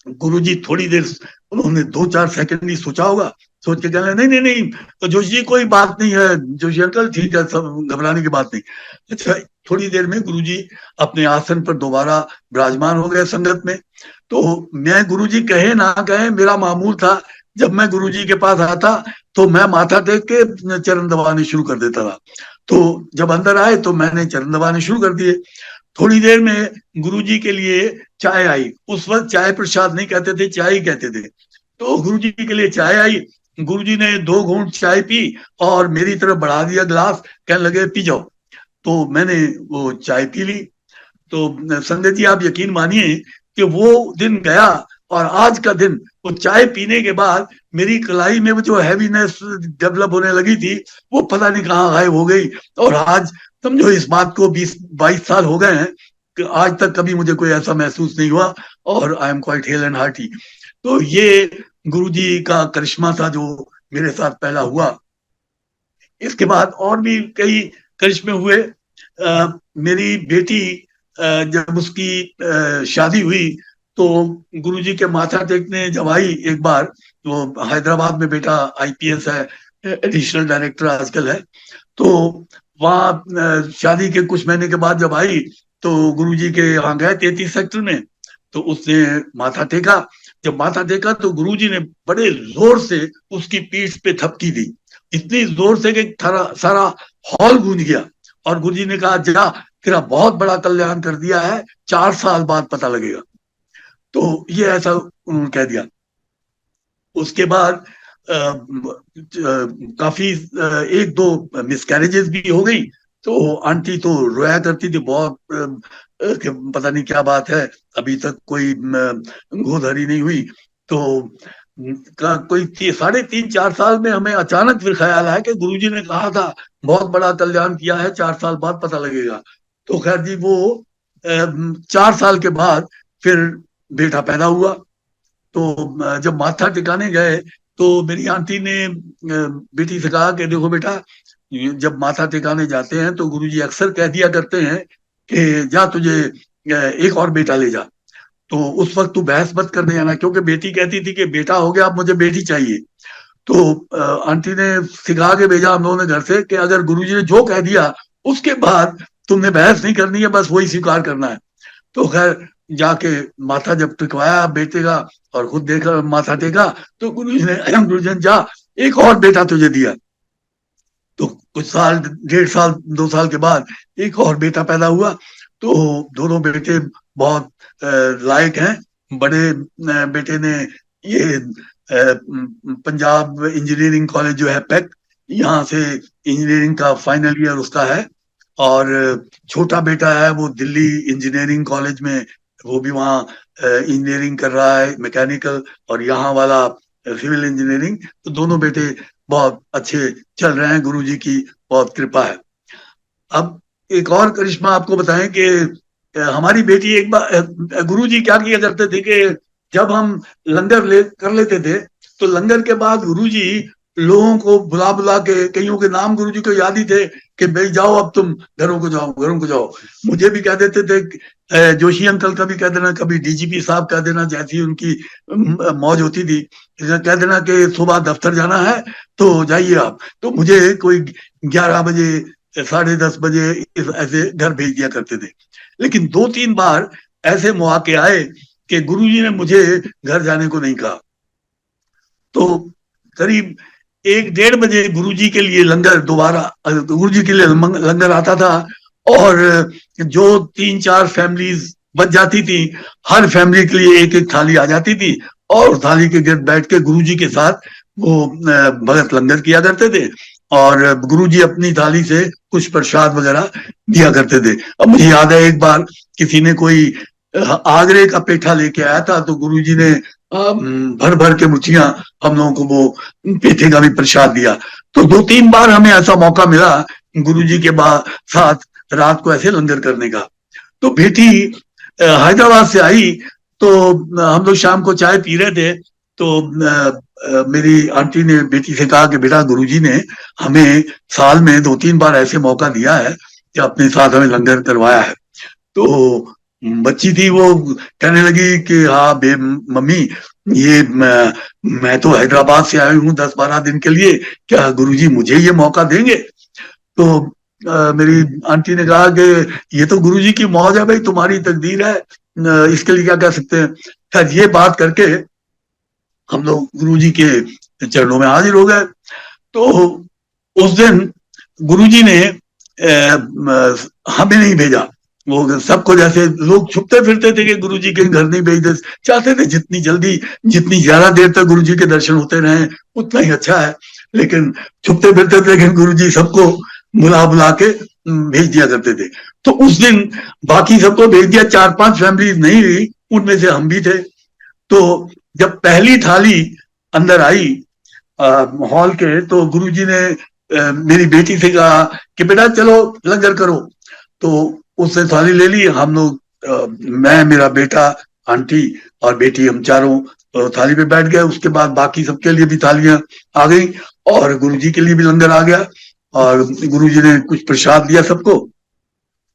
गुरुजी थोड़ी देर उन्होंने 2-4 सेकंड ही सोचा होगा, सोच के कहने नहीं नहीं नहीं तो जोशी जी कोई बात नहीं है, जोशी अंकल ठीक है, सब घबराने की बात नहीं। अच्छा, थोड़ी देर में गुरुजी अपने आसन पर दोबारा विराजमान हो गए संगत में। तो मैं गुरुजी कहे ना कहे मेरा मामूल था, जब मैं गुरुजी के पास आता तो मैं माथा टेक के चरण दबाने शुरू कर देता था। तो जब अंदर आए तो मैंने चरण दबाने शुरू कर दिए। थोड़ी देर में गुरुजी के लिए चाय आई। उस वक्त चाय प्रसाद नहीं कहते थे, चाय ही कहते थे। तो गुरुजी के लिए चाय आई। गुरुजी ने 2 घूंट चाय पी और मेरी तरफ बढ़ा दिया गिलास, कहने लगे पी जाओ। तो मैंने वो चाय पी ली। तो संगत जी आप यकीन मानिए कि वो दिन गया और आज का दिन, वो चाय पीने के बाद मेरी कलाई में वो जो हैवीनेस डेवलप होने लगी थी वो पता नहीं कहाँ गायब हो गई। और आज समझो इस बात को 20-22 साल हो गए हैं कि आज तक कभी मुझे कोई ऐसा महसूस नहीं हुआ और I am quite hello and hearty. तो ये गुरुजी का करिश्मा था जो मेरे साथ पहला हुआ। इसके बाद और भी कई करिश्मे हुए। मेरी बेटी जब उसकी शादी हुई तो गुरुजी के माथा टेकने जब आई एक बार, तो हैदराबाद में बेटा आईपीएस है, एडिशनल डायरेक्टर आजकल है। तो वहाँ शादी के कुछ महीने के बाद जब आई तो गुरुजी के यहाँ गए 33 सेक्टर में, तो उसने माथा टेका। जब माथा टेका तो गुरुजी ने बड़े जोर से उसकी पीठ पे थपकी दी, इतनी जोर से कि सारा हॉल गूंज गया। और गुरुजी ने कहा, जा, तेरा बहुत बड़ा कल्याण कर दिया है, 4 साल बाद पता लगेगा। तो ये ऐसा उन्होंने कह दिया। उसके बाद काफी एक दो मिसकैरेजेस भी हो गई। तो आंटी तो रोया करती थी बहुत, कि पता नहीं क्या बात है, अभी तक कोई गोधरी नहीं हुई। तो कोई 3.5-4 साल में हमें अचानक फिर ख्याल आया कि गुरुजी ने कहा था बहुत बड़ा कल्याण किया है, 4 साल बाद पता लगेगा। तो खैर जी, वो 4 साल के बाद फिर बेटा पैदा हुआ। तो जब माथा टिकाने गए तो मेरी आंटी ने बेटी से कहा कि देखो बेटा, जब माथा टिकाने जाते हैं तो गुरुजी अक्सर कह दिया करते हैं कि जा, तुझे एक और बेटा ले जा। तो उस वक्त तू बहस मत करने जाना, क्योंकि बेटी कहती थी कि बेटा हो गया, अब मुझे बेटी चाहिए। तो आंटी ने सिखा के भेजा हम लोगों ने घर से कि अगर गुरुजी ने जो कह दिया उसके बाद तुमने बहस नहीं करनी है, बस वही स्वीकार करना है। तो खैर जाके माथा जब टिकवाया बेटे का और खुद देखा माथा टेका, तो गुरुजी ने जा, एक और बेटा तुझे दिया। तो कुछ साल, 1.5 साल 2 साल के बाद एक और बेटा पैदा हुआ। तो दोनों बेटे बहुत लायक हैं। बड़े बेटे ने ये पंजाब इंजीनियरिंग कॉलेज जो है पैक, यहाँ से इंजीनियरिंग का फाइनल ईयर उसका है। और छोटा बेटा है वो दिल्ली इंजीनियरिंग कॉलेज में, वो भी वहाँ इंजीनियरिंग कर रहा है, मैकेनिकल, और यहाँ वाला सिविल इंजीनियरिंग। तो दोनों बेटे बहुत अच्छे चल रहे हैं, गुरुजी की बहुत कृपा है। अब एक और करिश्मा आपको बताएं कि हमारी बेटी एक बार, गुरुजी क्या किया करते थे कि जब हम लंगर कर लेते थे तो लंगर के बाद गुरुजी लोगों को बुला बुला के, कईयों के नाम गुरुजी को याद ही थे कि भाई जाओ, अब तुम घरों को जाओ, घरों को जाओ। मुझे भी कह देते थे, जोशी अंकल का भी कह देना, कभी डीजीपी साहब कह देना, जैसी उनकी मौज होती थी, कह देना कि सुबह दफ्तर जाना है तो जाइए आप। तो मुझे कोई 11 बजे, 10:30 बजे ऐसे घर भेज दिया करते थे। लेकिन 2-3 बार ऐसे मौके आए कि गुरुजी ने मुझे घर जाने को नहीं कहा। तो करीब 1-1:30 बजे गुरुजी के लिए लंगर दोबारा, गुरुजी के लिए लंगर आता था, और जो 3-4 फैमिलीज बच जाती थी, हर फैमिली के लिए एक एक थाली आ जाती थी, और थाली के गिर्द बैठ के गुरुजी के साथ वो भगत लंगर किया करते थे। और गुरुजी अपनी थाली से कुछ प्रसाद वगैरह दिया करते थे। अब मुझे याद है एक बार किसी ने कोई आगरे का पेठा लेके आया था, तो गुरुजी ने भर भर के मुठियां हम लोगों को वो पेठे का भी प्रसाद दिया। तो 2-3 बार हमें ऐसा मौका मिला गुरुजी के साथ रात को ऐसे लंगर करने का। तो बेटी हैदराबाद से आई, तो हम लोग शाम को चाय पी रहे थे। तो मेरी आंटी ने बेटी से कहा कि बेटा, गुरुजी ने हमें साल में 2-3 बार ऐसे मौका दिया है कि अपने साथ हमें लंगर करवाया है। तो बच्ची थी, वो कहने लगी कि हाँ मम्मी, ये मैं तो हैदराबाद से आई हूँ 10-12 दिन के लिए, क्या गुरुजी मुझे ये मौका देंगे? तो मेरी आंटी ने कहा कि ये तो गुरुजी की मौज है भाई, तुम्हारी तकदीर है, इसके लिए क्या कह सकते हैं। खैर ये बात करके हम लोग गुरुजी के चरणों में हाजिर हो गए। तो उस दिन गुरुजी ने हमें नहीं भेजा। वो सबको, जैसे लोग छुपते फिरते थे कि गुरुजी के घर नहीं भेजते, चाहते थे जितनी जल्दी, जितनी ज्यादा देर तक गुरुजी के दर्शन होते रहे उतना ही अच्छा है। लेकिन छुपते फिरते थे, लेकिन गुरुजी सबको बुला बुला के भेज दिया करते थे। तो उस दिन बाकी सबको भेज दिया, 4-5 फैमिली नहीं हुई, उनमें से हम भी थे। तो जब पहली थाली अंदर आई हॉल के, तो गुरुजी ने मेरी बेटी से कहा कि बेटा चलो लंगर करो। तो उससे थाली ले ली। हम लोग, मैं, मेरा बेटा, आंटी और बेटी, हम चारों थाली पे बैठ गए। उसके बाद बाकी सबके लिए भी थालियां आ गई, और गुरुजी के लिए भी लंगर आ गया, और गुरुजी ने कुछ प्रसाद दिया सबको।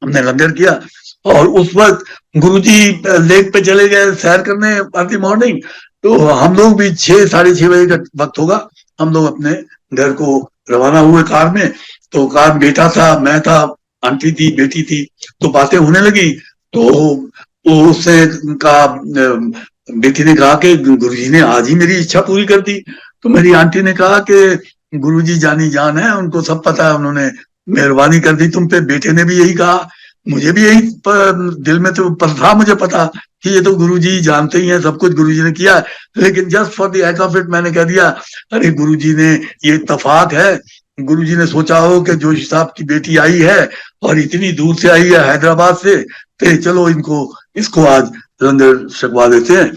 हमने लंगर किया, और उस वक्त गुरुजी लेक पे चले गए सैर करने अर्ली मॉर्निंग। तो हम लोग भी 6-6:30 बजे का वक्त होगा, हम लोग अपने घर को रवाना हुए कार में। तो कार में बेटा था, मैं था, आंटी थी, बेटी थी। तो बातें होने लगी। तो उससे का बेटी ने कहा कि गुरुजी ने आज ही मेरी इच्छा पूरी कर दी। तो मेरी आंटी ने कहा कि गुरुजी जानी जान है, उनको सब पता है, उन्होंने मेहरबानी कर दी तुम पे। बेटे ने भी यही कहा, मुझे भी यही दिल में तो था, मुझे पता कि ये तो गुरुजी जानते ही हैं, सब कुछ गुरुजी ने किया। लेकिन just for the heck of it मैंने कह दिया, अरे गुरुजी ने, ये इत्तेफाक है, गुरुजी ने सोचा हो कि जोशी साहब की बेटी आई है और इतनी दूर से आई है हैदराबाद से, तो चलो इसको आज लंगर छकवा देते हैं।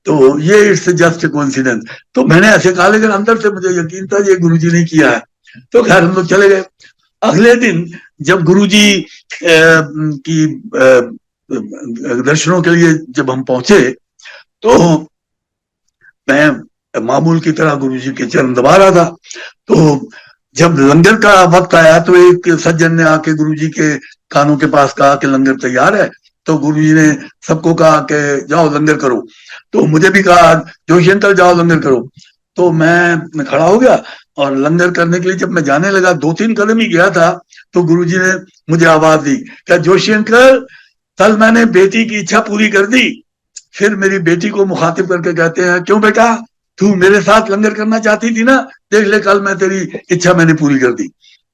तो ये इट्स जस्ट कोइंसिडेंस। तो मैंने ऐसे कहा, लेकिन अंदर से मुझे यकीन था ये गुरुजी ने किया है। तो खैर हम लोग चले गए। अगले दिन जब गुरुजी की दर्शनों के लिए जब हम पहुंचे, तो मैं मामूल की तरह गुरुजी के चरण दबा रहा था। तो जब लंगर का वक्त आया तो एक सज्जन ने आके गुरुजी के कानों के पास कहा कि लंगर तैयार है। तो गुरुजी ने सबको कहा कि जाओ लंगर करो। तो मुझे भी कहा, जोशी अंकल जाओ लंगर करो। तो मैं खड़ा हो गया और लंगर करने के लिए जब मैं जाने लगा, 2-3 कदम ही गया था, तो गुरुजी ने मुझे आवाज दी, क्या जोशी अंकल, कल मैंने बेटी की इच्छा पूरी कर दी। फिर मेरी बेटी को मुखातिब करके कहते हैं, क्यों बेटा, तू मेरे साथ लंगर करना चाहती थी ना, देख ले कल मैं तेरी इच्छा मैंने पूरी कर दी।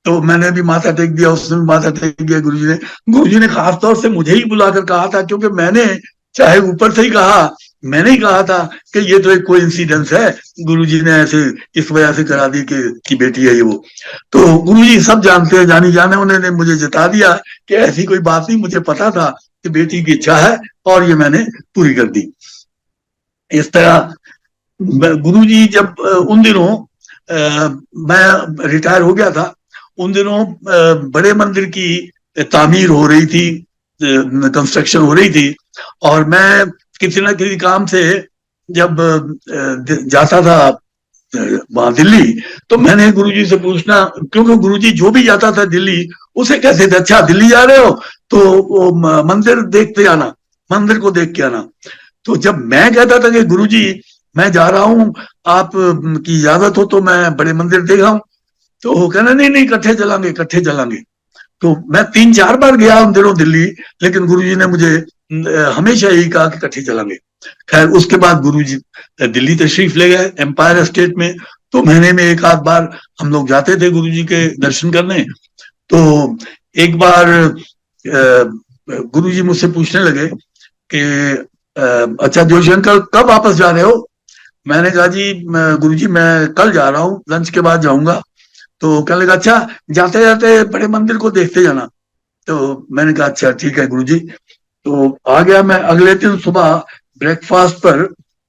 तो मैंने भी माथा टेक दिया, उसने भी माथा टेक दिया। गुरुजी ने खास तौर से मुझे ही बुलाकर कहा था, क्योंकि मैंने चाहे ऊपर से ही कहा, मैंने ही कहा था कि ये तो एक कोइंसिडेंस है, गुरुजी ने ऐसे इस वजह से करा दी कि बेटी है ये वो। तो गुरुजी सब जानते हैं, जानी जाने, उन्होंने मुझे जता दिया कि ऐसी कोई बात नहीं, मुझे पता था कि बेटी की इच्छा है और ये मैंने पूरी कर दी। इस तरह गुरुजी जब उन दिनों मैं रिटायर हो गया था, उन दिनों बड़े मंदिर की तामीर हो रही थी, कंस्ट्रक्शन हो रही थी, और मैं किसी न किसी काम से जब जाता था वहां दिल्ली, तो मैंने गुरुजी से पूछना, क्योंकि गुरुजी जो भी जाता था दिल्ली उसे कहते थे, अच्छा दिल्ली जा रहे हो तो वो मंदिर देखते आना, मंदिर को देख के आना। तो जब मैं कहता था कि गुरुजी मैं जा रहा हूँ, आप की इजाजत हो तो मैं बड़े मंदिर देख आऊं, तो वो कहना नहीं नहीं इकट्ठे चलांगे, इकट्ठे चलांगे। तो मैं 3-4 बार गया उन दिनों दिल्ली, लेकिन गुरुजी ने मुझे हमेशा यही कहा कि इकट्ठे चलांगे। खैर उसके बाद गुरुजी दिल्ली तशरीफ ले गए, एम्पायर स्टेट में। तो महीने में 1-8 बार हम लोग जाते थे गुरुजी के दर्शन करने। तो एक बार गुरुजी मुझसे पूछने लगे कि अच्छा जोशी अंकल कब वापस जा रहे हो। मैंने कहा जी गुरुजी मैं कल जा रहा हूँ, लंच के बाद जाऊंगा। तो कहने लगा, अच्छा जाते जाते बड़े मंदिर को देखते जाना। तो मैंने कहा अच्छा ठीक है गुरुजी। तो आ गया मैं अगले दिन सुबह ब्रेकफास्ट पर।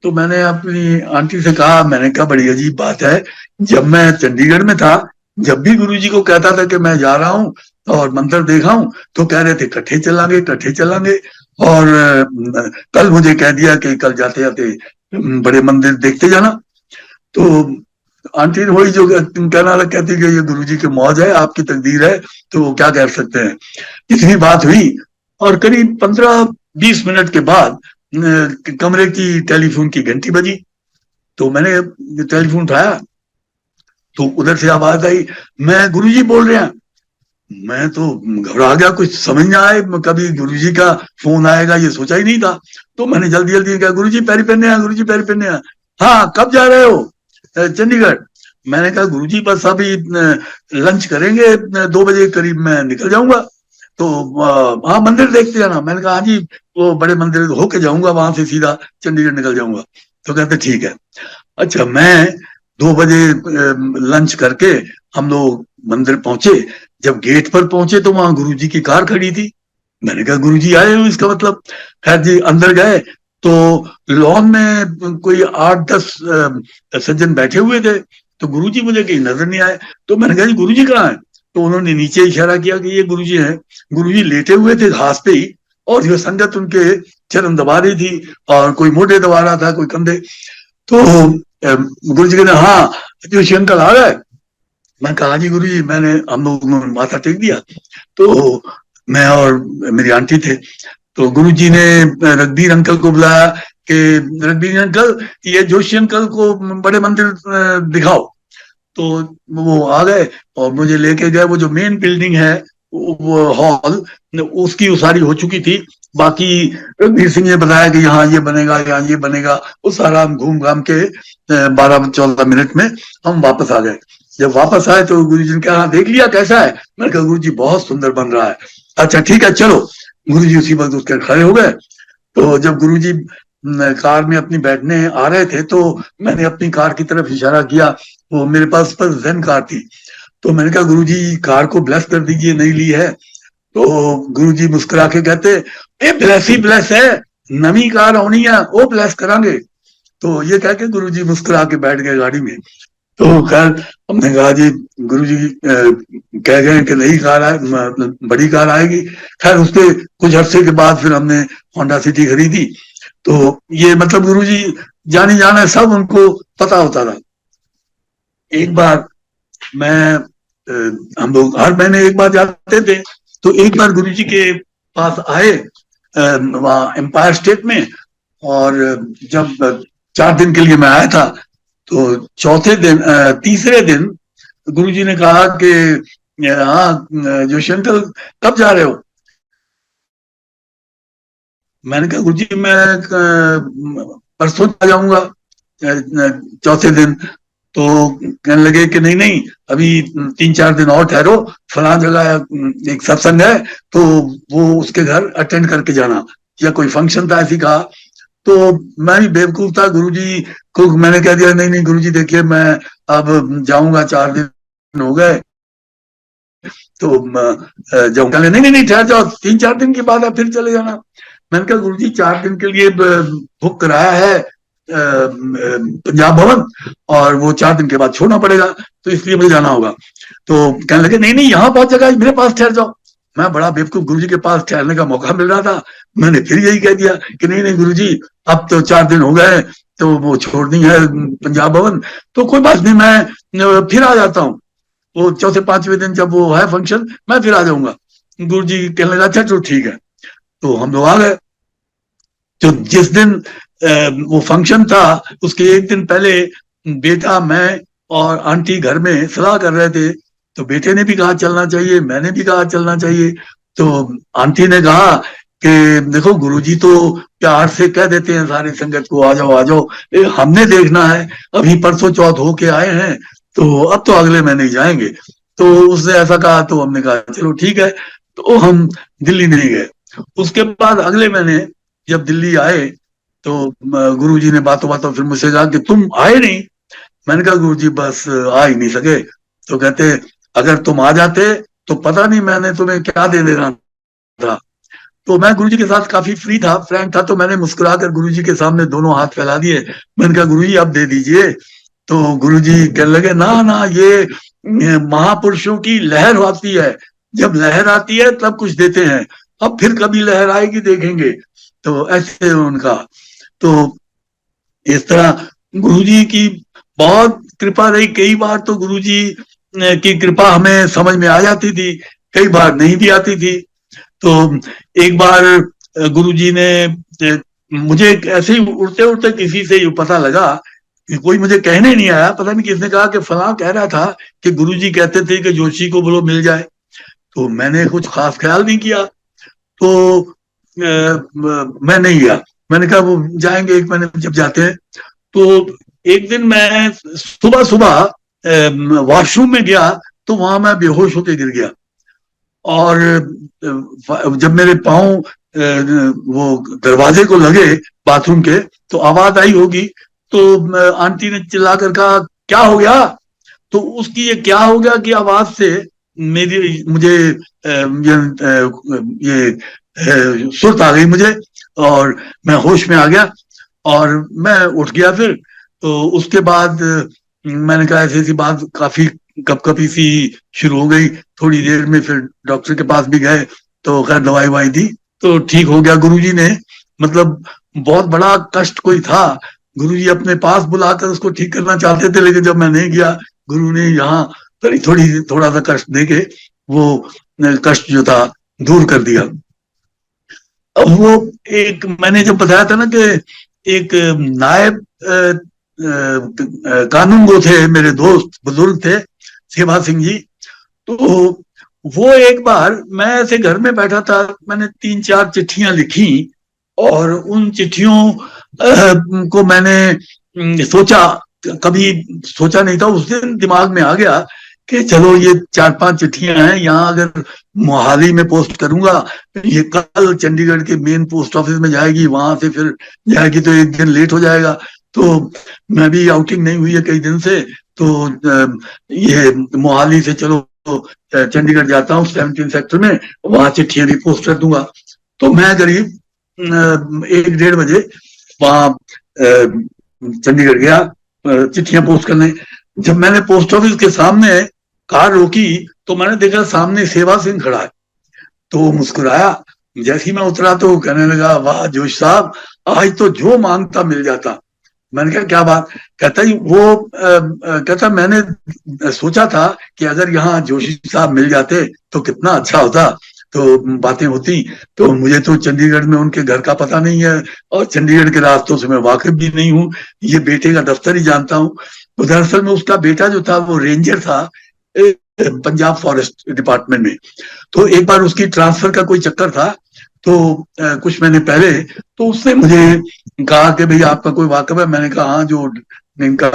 तो मैंने अपनी आंटी से कहा, मैंने कहा बड़ी अजीब बात है, जब मैं चंडीगढ़ में था, जब भी गुरुजी को कहता था कि मैं जा रहा हूँ और मंदिर देखा हूं, तो कह रहे थे इकट्ठे चलांगे, इकट्ठे चलांगे। और कल मुझे कह दिया कि कल जाते जाते बड़े मंदिर देखते जाना। तो आंटी वही जो कहना लग, कहती कि ये गुरुजी की मौज है, आपकी तकदीर है, तो क्या कह सकते हैं। इतनी बात हुई और करीब 15-20 मिनट के बाद कमरे की टेलीफोन की घंटी बजी। तो मैंने टेलीफोन उठाया, तो उधर से आवाज आई, मैं गुरुजी बोल रहे हैं। मैं तो घबरा गया, कुछ समझ ना आए, कभी गुरुजी का फोन आएगा ये सोचा ही नहीं था। तो मैंने जल्दी जल्दी कहा, गुरुजी पैरी पहने हैं, गुरुजी पैरी पहने हैं। हाँ कब जा रहे हो चंडीगढ़। मैंने कहा गुरुजी बस अभी लंच करेंगे, 2 बजे करीब मैं निकल जाऊंगा। तो हाँ मंदिर देखते जाना। मैंने कहा हाँ जी, वो बड़े मंदिर होके जाऊंगा, वहां से सीधा चंडीगढ़ निकल जाऊंगा। तो कहते ठीक है। अच्छा मैं 2 बजे लंच करके हम लोग मंदिर पहुंचे। जब गेट पर पहुंचे तो वहां गुरुजी की कार खड़ी थी। मैंने कहा गुरुजी आए हो इसका मतलब। खैर जी अंदर गए तो लॉन में कोई 8-10 सज्जन बैठे हुए थे। तो गुरुजी मुझे कहीं नजर नहीं आए। तो मैंने कहा जी गुरुजी कहाँ है। तो उन्होंने नीचे इशारा किया कि ये गुरुजी हैं। गुरुजी लेटे हुए थे घास पे ही, और ये संगत उनके चरण दबा रही थी, और कोई मोटे दबा रहा था, कोई कंधे। तो गुरुजी कहते हाँ जोशी अंकल आ गए। मैं कहा जी गुरुजी, हम लोग माथा टेक दिया। तो मैं और मेरी आंटी थे। तो गुरुजी ने रघबीर अंकल को बुलाया कि रघबीर अंकल ये जोशी अंकल को बड़े मंदिर दिखाओ। तो वो आ गए और मुझे लेके गए। वो जो मेन बिल्डिंग है वो हॉल उसकी उसारी हो चुकी थी। बाकी रणवीर सिंह ने बताया कि यहाँ ये बनेगा, यहाँ ये बनेगा। वो सारा हम घूम घाम के 12-14 मिनट में हम वापस आ गए। जब वापस आए तो गुरु जी ने कहा, देख लिया कैसा है? मैंने कहा, गुरु जी बहुत सुंदर बन रहा है। अच्छा ठीक है चलो। गुरु जी उसी वक्त उसके खड़े हो गए। तो जब गुरु जी कार में अपनी बैठने आ रहे थे तो मैंने अपनी कार की तरफ इशारा किया। वो मेरे पास पर जेन कार थी। तो मैंने कहा, गुरु जी कार को ब्लेस कर दीजिए, नई ली है। तो गुरुजी मुस्कुरा के कहते, ए ब्लेस ही ब्लेस है, नवी कार होनी है, वो ब्लेस करांगे। तो ये कह के गुरुजी मुस्कुरा के बैठ गए गाड़ी में। तो खैर हमने कहा, जी गुरुजी कह गए कि नई कार आए, बड़ी कार आएगी। खैर उसके कुछ अरसे के बाद फिर हमने होंडा सिटी खरीदी। तो ये मतलब गुरुजी जानी जाना सब उनको पता होता था। एक बार मैं हम लोग हर महीने एक बार जाते थे। तो एक बार गुरुजी के पास आए वहाँ एम्पायर स्टेट में। और जब 4 दिन के लिए मैं आया था तो चौथे दिन तीसरे दिन गुरुजी ने कहा कि हाँ जोशी अंकल कब जा रहे हो? मैंने कहा, गुरुजी मैं परसों आ जाऊंगा चौथे दिन। तो कहने लगे कि नहीं नहीं, अभी 3-4 दिन और ठहरो, फला जगह एक सत्संग है तो वो उसके घर अटेंड करके जाना, या कोई फंक्शन था ऐसी कहा। तो मैं भी बेवकूफ था, गुरुजी को मैंने कह दिया, नहीं नहीं गुरुजी देखिए मैं अब जाऊंगा, 4 दिन हो गए। तो जब कहने, नहीं नहीं नहीं ठहर जाओ, 3-4 दिन के बाद आप फिर चले जाना। मैंने कहा, गुरुजी 4 दिन के लिए बुक कराया है पंजाब भवन, और वो 4 दिन के बाद छोड़ना पड़ेगा, तो इसलिए मुझे जाना होगा। तो कहने लगे, नहीं नहीं यहाँ बहुत जगह, मेरे पास ठहर जाओ। मैं बड़ा बेवकूफ, गुरुजी के पास ठहरने का मौका मिल रहा था। मैंने फिर यही कह दिया कि नहीं नहीं गुरुजी, अब तो 4 दिन हो गए, तो वो छोड़नी है पंजाब भवन, तो कोई बात नहीं, मैं फिर आ जाता हूँ। वो चौथे पांचवें दिन जब वो है फंक्शन, मैं फिर आ जाऊंगा। गुरुजी कहने लगा, अच्छा चलो ठीक है। तो हम लोग आ गए। तो जिस दिन वो फंक्शन था उसके एक दिन पहले बेटा, मैं और आंटी घर में सलाह कर रहे थे। तो बेटे ने भी कहा चलना चाहिए, मैंने भी कहा चलना चाहिए। तो आंटी ने कहा कि देखो गुरुजी तो प्यार से कह देते हैं सारी संगत को, आ जाओ आ जाओ, हमने देखना है, अभी परसों चौथ होके आए हैं, तो अब तो अगले महीने ही जाएंगे। तो उसने ऐसा कहा तो हमने कहा चलो ठीक है। तो हम दिल्ली नहीं गए। उसके बाद अगले महीने जब दिल्ली आए तो गुरुजी ने बातों बातों फिर मुझसे कहा कि तुम आए नहीं। मैंने कहा, गुरुजी बस आ ही नहीं सके। तो कहते, अगर तुम आ जाते तो पता नहीं मैंने तुम्हें क्या दे देना था। तो मैं गुरुजी के साथ काफी फ्री था, फ्रैंक था, तो मैंने मुस्कुराकर गुरुजी के सामने दोनों हाथ फैला दिए। मैंने कहा, गुरुजी अब दे दीजिए। तो गुरुजी कहने लगे, ना ना, ये महापुरुषों की लहर होती है, जब लहर आती है तब कुछ देते हैं, अब फिर कभी लहर आएगी देखेंगे। तो ऐसे उनका। तो इस तरह गुरुजी की बहुत कृपा रही। कई बार तो गुरुजी की कृपा हमें समझ में आ जाती थी, कई बार नहीं भी आती थी। तो एक बार गुरुजी ने मुझे ऐसे ही उड़ते उड़ते किसी से ये पता लगा कि कोई मुझे कहने नहीं आया, पता नहीं किसने कहा कि फलां कह रहा था कि गुरुजी कहते थे कि जोशी को बोलो मिल जाए। तो मैंने कुछ खास ख्याल नहीं किया। तो मैं नहीं गया। मैंने कहा वो जाएंगे एक महीने जब जाते हैं। तो एक दिन मैं सुबह सुबह वॉशरूम में गया तो वहां मैं बेहोश होकर गिर गया। और जब मेरे पांव वो दरवाजे को लगे बाथरूम के तो आवाज आई होगी। तो आंटी ने चिल्लाकर कहा, क्या हो गया? तो उसकी ये क्या हो गया कि आवाज से मेरी मुझे ये सुर्त आ गई मुझे, और मैं होश में आ गया और मैं उठ गया। फिर तो उसके बाद मैंने कहा, ऐसी ऐसी बात काफी कपकपी सी शुरू हो गई। थोड़ी देर में फिर डॉक्टर के पास भी गए तो खैर दवाई वाई दी तो ठीक हो गया। गुरुजी ने मतलब बहुत बड़ा कष्ट कोई था, गुरुजी अपने पास बुलाकर उसको ठीक करना चाहते थे, लेकिन जब मैं नहीं गया गुरु ने यहाँ थोड़ा सा कष्ट देके वो कष्ट जो था दूर कर दिया। अब वो एक मैंने जब बताया था ना कि एक नायब कानून गो थे, मेरे दोस्त बुजुर्ग थे सेवा सिंह जी। तो वो एक बार मैं ऐसे घर में बैठा था, मैंने 3-4 चिट्ठियां लिखी और उन चिट्ठियों को मैंने सोचा, कभी सोचा नहीं था, उस दिन दिमाग में आ गया कि चलो ये 4-5 चिट्ठियां हैं, यहाँ अगर मोहाली में पोस्ट करूंगा, ये कल चंडीगढ़ के मेन पोस्ट ऑफिस में जाएगी, वहां से फिर जाएगी तो एक दिन लेट हो जाएगा। तो मैं भी आउटिंग नहीं हुई है कई दिन से, तो ये मोहाली से चलो चंडीगढ़ जाता हूँ 17 सेक्टर में, वहां चिट्ठियां भी पोस्ट कर दूंगा। तो मैं करीब 1-1:30 बजे वहां चंडीगढ़ गया चिट्ठियां पोस्ट करने। जब मैंने पोस्ट ऑफिस के सामने कार रोकी तो मैंने देखा सामने सेवा सिंह खड़ा है, तो मुस्कुराया। जैसे ही मैं उतरा तो कहने लगा, वाह जोश साहब, आज तो जो मांगता मिल जाता। मैंने कहा क्या बात? कहता ही वो कहता मैंने सोचा था कि अगर यहाँ जोशी साहब मिल जाते तो कितना अच्छा होता, तो बातें होती। तो मुझे तो चंडीगढ़ में उनके घर का पता नहीं है और चंडीगढ़ के रास्तों से मैं वाकिफ भी नहीं हूँ, ये बेटे का दफ्तर ही जानता हूँ। तो दरअसल में उसका बेटा जो था वो रेंजर था पंजाब फॉरेस्ट डिपार्टमेंट में। तो एक बार उसकी ट्रांसफर का कोई चक्कर था, तो कुछ महीने पहले, तो उसने मुझे कहा कि भाई आपका कोई वाकफ है? मैंने कहा हाँ, जो इनका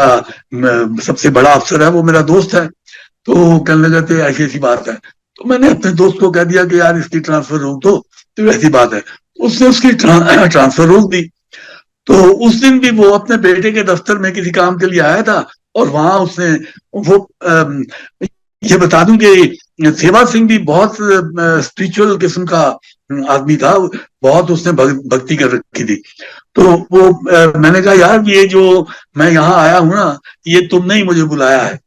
सबसे बड़ा अफसर है वो मेरा दोस्त है। तो कहने लगे थे ऐसी ऐसी बात है। तो मैंने अपने दोस्त को कह दिया कि यार इसकी ट्रांसफर रोक दो, तो ऐसी बात है। उसने उसकी ट्रांसफर रोक दी। तो उस दिन भी वो अपने बेटे के दफ्तर में किसी काम के लिए आया था, और वहां उसने वो ये बता दूं कि सेवा सिंह भी बहुत स्पिरिचुअल किस्म का आदमी था, बहुत उसने भक्ति कर रखी थी। तो वो मैंने कहा यार ये जो मैं यहाँ आया हूँ ना, ये तुमने ही मुझे बुलाया है,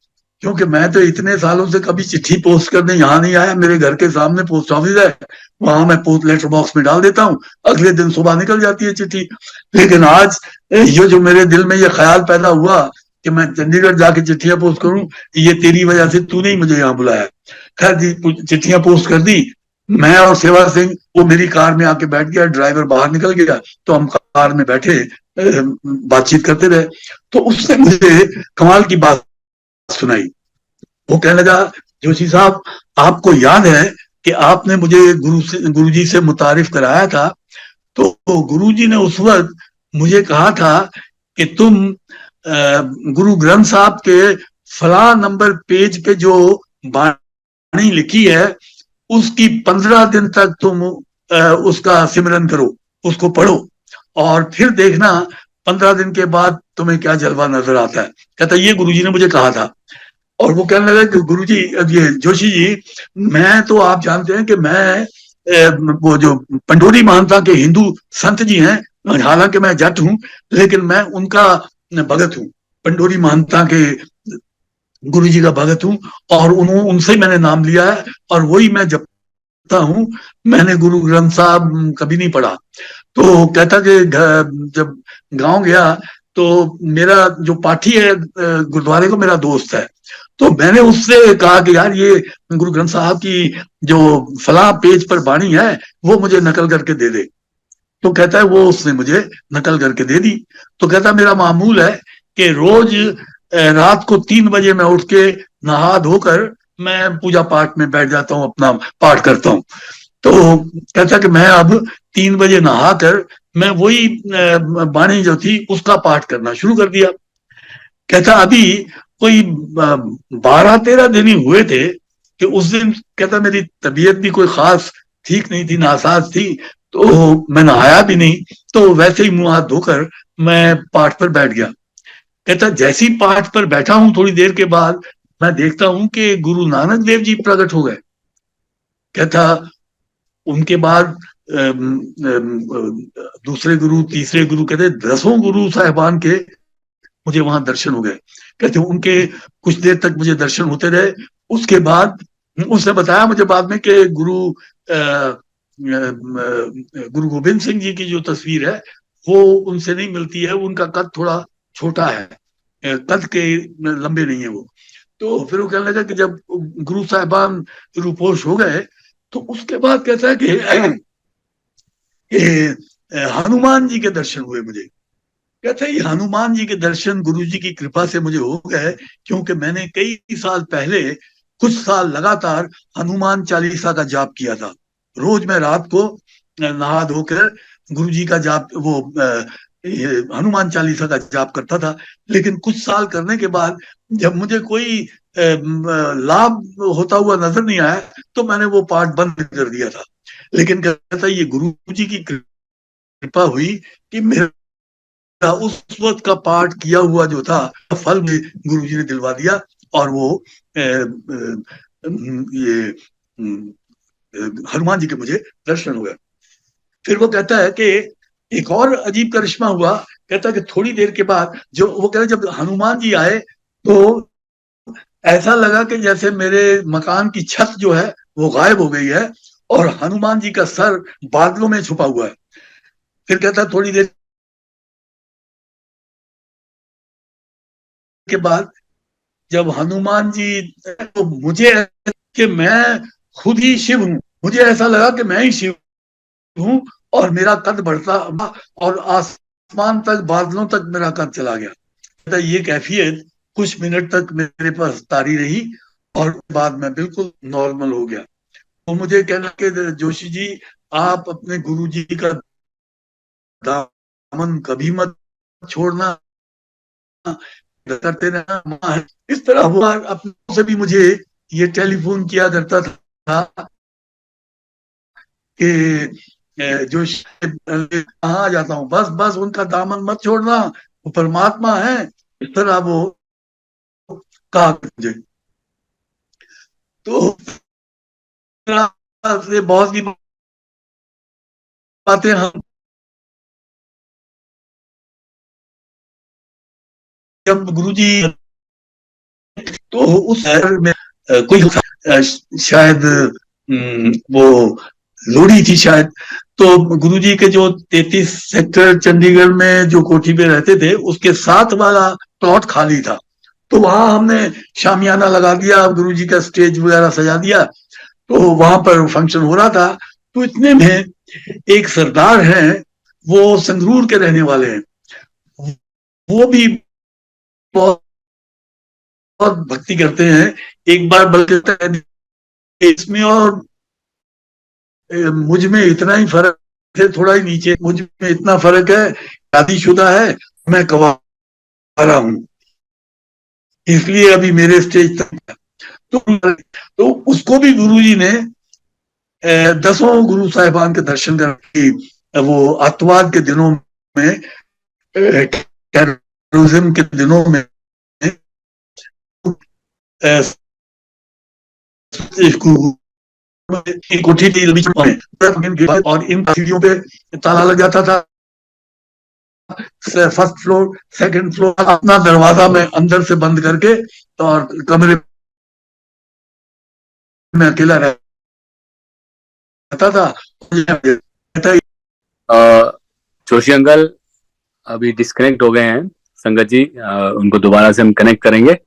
क्योंकि मैं तो इतने सालों से कभी चिट्ठी पोस्ट करने यहाँ नहीं आया। मेरे घर के सामने पोस्ट ऑफिस है, वहां मैं पोस्ट लेटर बॉक्स में डाल देता हूँ, अगले दिन सुबह निकल जाती है चिट्ठी। लेकिन आज ये जो मेरे दिल में ये ख्याल पैदा हुआ कि मैं चंडीगढ़ जाके चिट्ठियां पोस्ट करूं, ये तेरी वजह से, तूने ही मुझे यहाँ बुलाया। खैर जी, चिट्ठियां पोस्ट कर दी। मैं और सेवा सिंह वो मेरी कार में आके बैठ गया, ड्राइवर बाहर निकल गया, तो हम कार में बैठे बातचीत करते रहे। तो उसने मुझे कमाल की बात सुनाई। वो कहने लगा, जोशी साहब आपको याद है कि आपने मुझे गुरुजी से मुतारिफ कराया था, तो गुरुजी ने उस वक्त मुझे कहा था कि तुम गुरु ग्रंथ साहब के फला नंबर पेज पे जो बाणी लिखी है उसकी 15 दिन तक तुम उसका सिमरन करो, उसको पढ़ो, और फिर देखना 15 दिन के बाद तुम्हें क्या जलवा नजर आता है। कहता ये गुरुजी ने मुझे कहा था। और वो कहने लगा कि गुरुजी, ये जोशी जी, मैं तो आप जानते हैं कि मैं वो जो पंडोरी महानता के हिंदू संत जी हैं, हालांकि मैं जट हूं, लेकिन मैं उनका भगत हूँ, पंडोरी महानता के गुरु जी का भगत हूँ, और उनसे मैंने नाम लिया है और वही मैं जपता हूँ। मैंने गुरु ग्रंथ साहब कभी नहीं पढ़ा। तो कहता कि जब गांव गया तो मेरा जो पाठी है गुरुद्वारे को, मेरा दोस्त है, तो मैंने उससे कहा कि यार ये गुरु ग्रंथ साहब की जो फला पेज पर बाणी है वो मुझे नकल करके दे दे। तो कहता है वो उसने मुझे नकल करके दे दी। तो कहता मेरा मामूल है कि रोज रात को 3 बजे मैं उठ के नहा धोकर मैं पूजा पाठ में बैठ जाता हूँ, अपना पाठ करता हूँ। तो कहता कि मैं अब 3 बजे नहा कर मैं वही बाणी जो थी उसका पाठ करना शुरू कर दिया। कहता अभी कोई 12-13 दिन ही हुए थे कि उस दिन कहता मेरी तबीयत भी कोई खास ठीक नहीं थी, नासाज थी, तो मैं नहाया भी नहीं, तो वैसे ही मुंह हाथ धोकर मैं पाठ पर बैठ गया। कहता जैसी पाठ पर बैठा हूं थोड़ी देर के बाद मैं देखता हूं कि गुरु नानक देव जी प्रकट हो गए। कहता उनके बाद दूसरे गुरु, तीसरे गुरु, कहते 10 गुरु साहिबान के मुझे वहां दर्शन हो गए। कहते उनके कुछ देर तक मुझे दर्शन होते रहे। उसके बाद उसने बताया मुझे बाद में कि गुरु गोविंद सिंह जी की जो तस्वीर है वो उनसे नहीं मिलती है, उनका कद थोड़ा छोटा है, कद के लंबे नहीं है वो। तो फिर वो कहने लगा कि जब गुरु साहिबान रूपोश हो गए तो उसके बाद कहता है कि हनुमान जी के दर्शन हुए मुझे। कहते हैं हनुमान जी के दर्शन गुरु जी की कृपा से मुझे हो गए, क्योंकि मैंने कई साल पहले कुछ साल लगातार हनुमान चालीसा का जाप किया था। रोज मैं रात को नहा धोकर गुरु जी का जाप ये हनुमान चालीसा का जाप करता था। लेकिन कुछ साल करने के बाद जब मुझे कोई लाभ होता हुआ नजर नहीं आया तो मैंने वो पाठ बंद कर दिया था। लेकिन कहता ये गुरु जी की कृपा हुई कि मेरा उस वक्त का पाठ किया हुआ जो था फल में गुरु जी ने दिलवा दिया और वो ये हनुमान जी के मुझे दर्शन हुए। फिर वो कहता है कि एक और अजीब करिश्मा हुआ। कहता है कि थोड़ी देर के बाद जो वो कहता है जब हनुमान जी आए तो ऐसा लगा कि जैसे मेरे मकान की छत जो है वो गायब हो गई है और हनुमान जी का सर बादलों में छुपा हुआ है। फिर कहता है थोड़ी देर के बाद जब हनुमान जी तो मुझे कि मैं खुद ही शिव हूं, मुझे ऐसा लगा कि मैं ही शिव हूं और मेरा कद बढ़ता और आसमान तक बादलों तक मेरा कद चला गया। ये कैफियत कुछ मिनट तक मेरे पास तारी रही और बाद में बिल्कुल नॉर्मल हो गया। तो मुझे कहना कि जोशी जी आप अपने गुरु जी का दामन कभी मत छोड़ना, करते रहना। इस तरह हुआ। अपनों से भी मुझे ये टेलीफोन किया करता था कि जो कहाँ जाता हूँ बस बस उनका दामन मत छोड़ना, वो परमात्मा है। इस तरह वो कहा मुझे। तो से बहुत सी बातें हम जब गुरुजी तो उस शहर में कोई शायद वो लोहड़ी थी शायद। तो गुरुजी के जो 33 सेक्टर चंडीगढ़ में जो कोठी पे रहते थे उसके साथ वाला प्लॉट खाली था। तो वहां हमने शामियाना लगा दिया, गुरुजी का स्टेज वगैरह सजा दिया। तो वहां पर फंक्शन हो रहा था। तो इतने में एक सरदार हैं, वो संगरूर के रहने वाले हैं, वो भी बहुत बहुत भक्ति करते हैं। एक बार बल्कि इसमें और मुझ में इतना ही फर्क है, थोड़ा ही नीचे मुझ में इतना फर्क है, शादीशुदा है, मैं कवारा हूं, इसलिए अभी मेरे स्टेज तक। तो उसको भी गुरुजी ने 10 गुरु साहिबान के दर्शन करके वो अतवाद के दिनों में, टेररिज्म के दिनों में कोठी और इन सीढ़ियों पे ताला लग जाता था। फर्स्ट फ्लोर सेकंड फ्लोर अपना दरवाजा में अंदर से बंद करके और कमरे में अकेला रहता था।
जोशी अंकल अभी डिस्कनेक्ट हो गए हैं संगत जी, उनको दोबारा से हम कनेक्ट करेंगे,